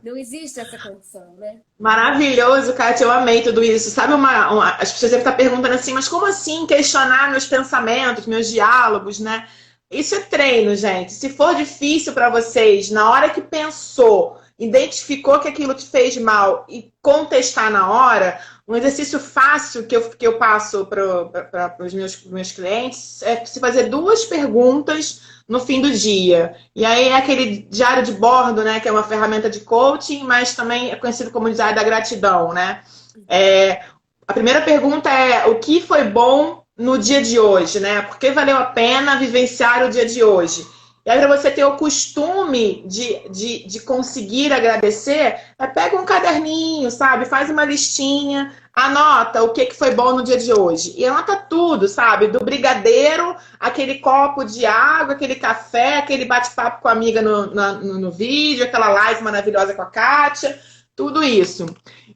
Não existe essa condição, né? Maravilhoso, Kátia, eu amei tudo isso. Sabe, as pessoas devem estar perguntando assim, mas como assim questionar meus pensamentos, meus diálogos, né? Isso é treino, gente. Se for difícil para vocês, na hora que pensou, identificou que aquilo te fez mal e contestar na hora, um exercício fácil que eu passo para os meus clientes é se fazer 2 perguntas no fim do dia. E aí é aquele diário de bordo, né? Que é uma ferramenta de coaching, mas também é conhecido como diário da gratidão, né? A primeira pergunta é: o que foi bom no dia de hoje, né? Por que valeu a pena vivenciar o dia de hoje? E aí, para você ter o costume de conseguir agradecer, pega um caderninho, sabe? Faz uma listinha, anota o que foi bom no dia de hoje. E anota tudo, sabe? Do brigadeiro, aquele copo de água, aquele café, aquele bate-papo com a amiga no vídeo, aquela live maravilhosa com a Kátia, tudo isso.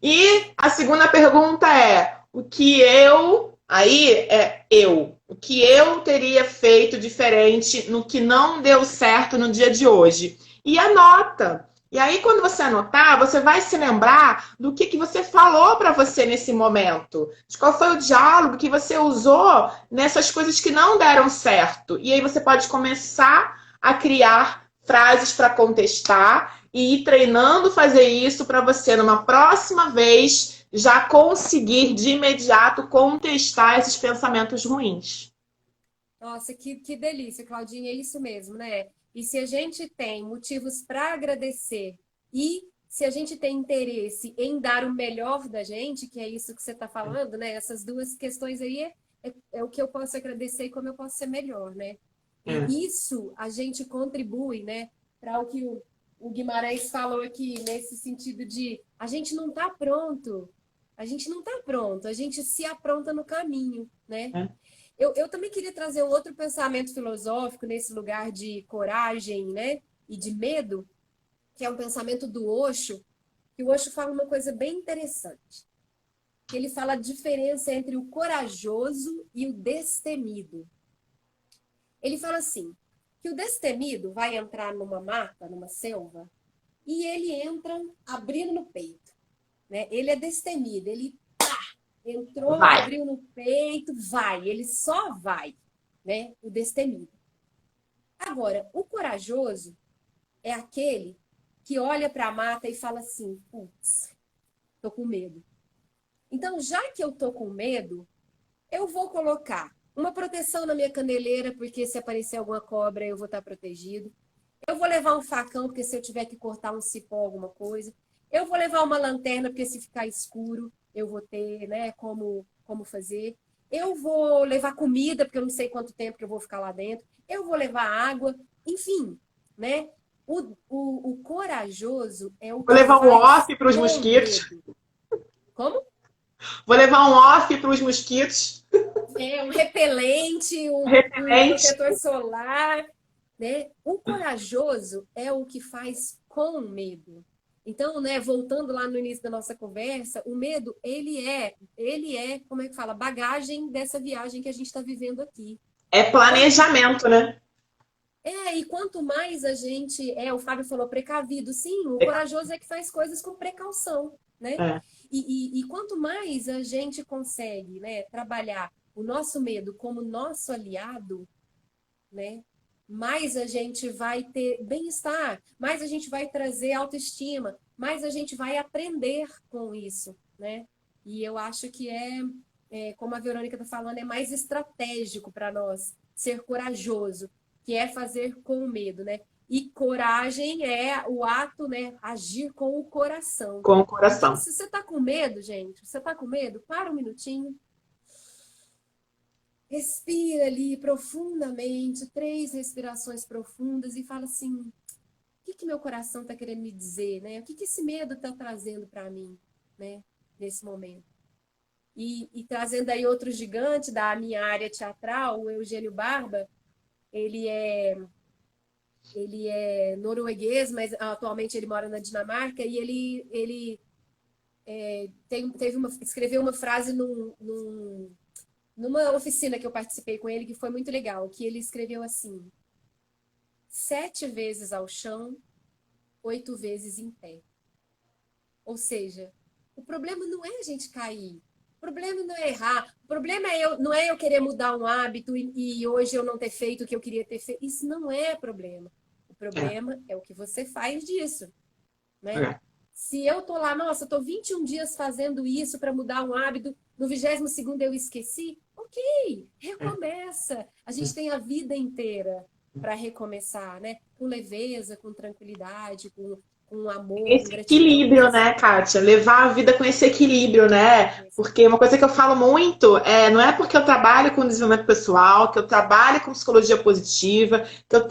E a segunda pergunta é: o que eu... Aí é eu. O que eu teria feito diferente no que não deu certo no dia de hoje? E anota. E aí, quando você anotar, você vai se lembrar do que você falou para você nesse momento. De qual foi o diálogo que você usou nessas coisas que não deram certo. E aí você pode começar a criar frases para contestar e ir treinando fazer isso para você, numa próxima vez, já conseguir de imediato contestar esses pensamentos ruins. Nossa, que delícia, Claudinha, é isso mesmo, né? E se a gente tem motivos para agradecer e se a gente tem interesse em dar o melhor da gente, que é isso que você está falando, né? Essas 2 questões aí é o que eu posso agradecer e como eu posso ser melhor, né? E isso a gente contribui, né? Para o que o Guimarães falou aqui, nesse sentido de a gente não está pronto. A gente não está pronto, a gente se apronta no caminho, né? Eu também queria trazer um outro pensamento filosófico nesse lugar de coragem, né? E de medo, que é um pensamento do Osho, que o Osho fala uma coisa bem interessante. Que ele fala a diferença entre o corajoso e o destemido. Ele fala assim, que o destemido vai entrar numa mata, numa selva, e ele entra abrindo no peito. Né? Ele é destemido, ele entrou, abriu no peito, vai, ele só vai, né? O destemido. Agora, o corajoso é aquele que olha para a mata e fala assim, putz, tô com medo. Então, já que eu tô com medo, eu vou colocar uma proteção na minha caneleira, porque se aparecer alguma cobra, eu vou estar protegido. Eu vou levar um facão, porque se eu tiver que cortar um cipó, alguma coisa. Eu vou levar uma lanterna, porque se ficar escuro, eu vou ter, né, como fazer. Eu vou levar comida, porque eu não sei quanto tempo que eu vou ficar lá dentro. Eu vou levar água. Enfim, né? O corajoso é o que Vou levar um faz off para os mosquitos. Como? Vou levar um off para os mosquitos. Um repelente, um Repelente. protetor solar, né? O corajoso é o que faz com medo. Então, né, voltando lá no início da nossa conversa, o medo, como é que fala, bagagem dessa viagem que a gente está vivendo aqui. É planejamento, né? E quanto mais a gente o Fábio falou precavido, sim, o corajoso é que faz coisas com precaução, né? É. E quanto mais a gente consegue, né, trabalhar o nosso medo como nosso aliado, né, mais a gente vai ter bem-estar, mais a gente vai trazer autoestima, mais a gente vai aprender com isso, né? E eu acho que como a Verônica está falando, é mais estratégico para nós ser corajoso, que é fazer com o medo, né? E coragem é o ato, né? Agir com o coração. Com o Então, coração. se você está com medo, gente, você está com medo, para um minutinho, respira ali profundamente, 3 respirações profundas e fala assim: o que meu coração está querendo me dizer, né? O que esse medo está trazendo para mim, né? Nesse momento. E trazendo aí outro gigante da minha área teatral, o Eugênio Barba, ele é norueguês, mas atualmente ele mora na Dinamarca, e ele escreveu uma frase numa oficina que eu participei com ele, que foi muito legal, que ele escreveu assim: 7 vezes ao chão, 8 vezes em pé. Ou seja, o problema não é a gente cair, o problema não é errar, o problema não é eu querer mudar um hábito e hoje eu não ter feito o que eu queria ter feito. Isso não é problema. O problema é o que você faz disso, né? Se eu tô lá, nossa, eu tô 21 dias fazendo isso para mudar um hábito, no 22º eu esqueci, ok, recomeça. A gente tem a vida inteira para recomeçar, né? Com leveza, com tranquilidade, com amor, com Esse gratidão. equilíbrio, né, Kátia? Levar a vida com esse equilíbrio, né? Porque uma coisa que eu falo muito não é porque eu trabalho com desenvolvimento pessoal, que eu trabalho com psicologia positiva, que eu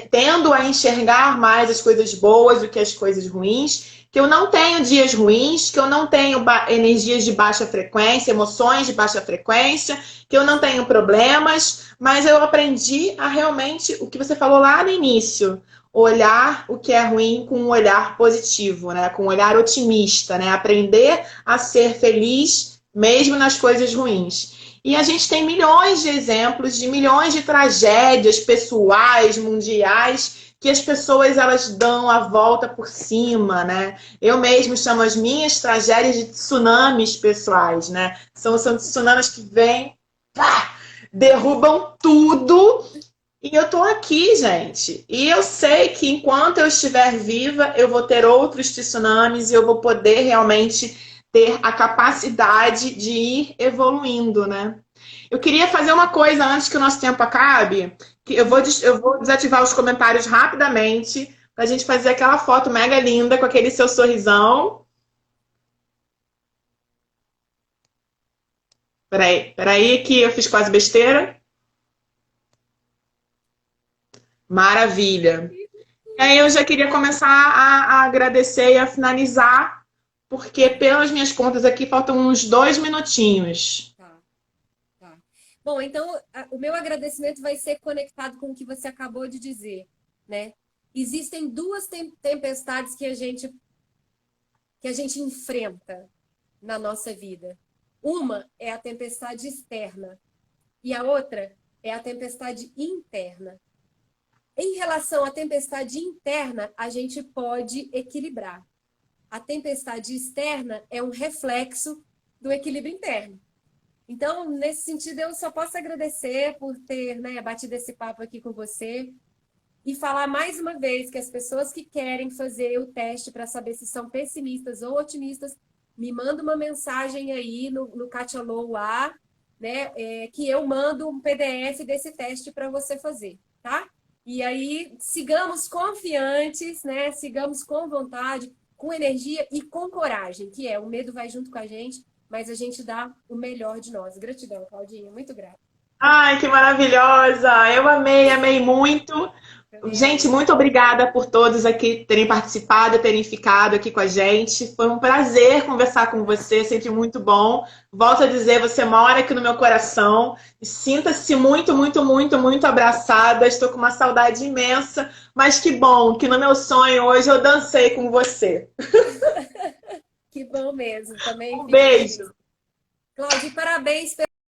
tendo a enxergar mais as coisas boas do que as coisas ruins, que eu não tenho dias ruins, que eu não tenho energias de baixa frequência, emoções de baixa frequência, que eu não tenho problemas, mas eu aprendi a realmente, o que você falou lá no início, olhar o que é ruim com um olhar positivo, né? Com um olhar otimista, né? Aprender a ser feliz mesmo nas coisas ruins. E a gente tem milhões de exemplos de milhões de tragédias pessoais, mundiais, que as pessoas elas dão a volta por cima, né? Eu mesmo chamo as minhas tragédias de tsunamis pessoais, né? São tsunamis que vêm, derrubam tudo. E eu tô aqui, gente. E eu sei que enquanto eu estiver viva, eu vou ter outros tsunamis e eu vou poder realmente ter a capacidade de ir evoluindo, né? Eu queria fazer uma coisa antes que o nosso tempo acabe, que eu vou desativar os comentários rapidamente pra gente fazer aquela foto mega linda com aquele seu sorrisão. Peraí que eu fiz quase besteira. Maravilha. E aí eu já queria começar a agradecer e a finalizar, porque pelas minhas contas aqui faltam uns 2 minutinhos. Tá. Bom, então o meu agradecimento vai ser conectado com o que você acabou de dizer, né? Existem 2 tempestades que a gente enfrenta na nossa vida. Uma é a tempestade externa e a outra é a tempestade interna. Em relação à tempestade interna, a gente pode equilibrar. A tempestade externa é um reflexo do equilíbrio interno. Então, nesse sentido, eu só posso agradecer por ter, né, batido esse papo aqui com você e falar mais uma vez que as pessoas que querem fazer o teste para saber se são pessimistas ou otimistas, me mandam uma mensagem aí no Kátia Low lá, né, que eu mando um PDF desse teste para você fazer, tá? E aí, sigamos confiantes, né? Sigamos com vontade, com energia e com coragem, que o medo vai junto com a gente, mas a gente dá o melhor de nós. Gratidão, Claudinha, muito grata. Ai, que maravilhosa! Eu amei muito. Gente, muito obrigada por todos aqui terem participado, terem ficado aqui com a gente. Foi um prazer conversar com você, sempre muito bom. Volto a dizer, você mora aqui no meu coração. Sinta-se muito, muito, muito, muito abraçada. Estou com uma saudade imensa, mas que bom que no meu sonho hoje eu dancei com você. Que bom mesmo. Também Um beijo. Cláudia, parabéns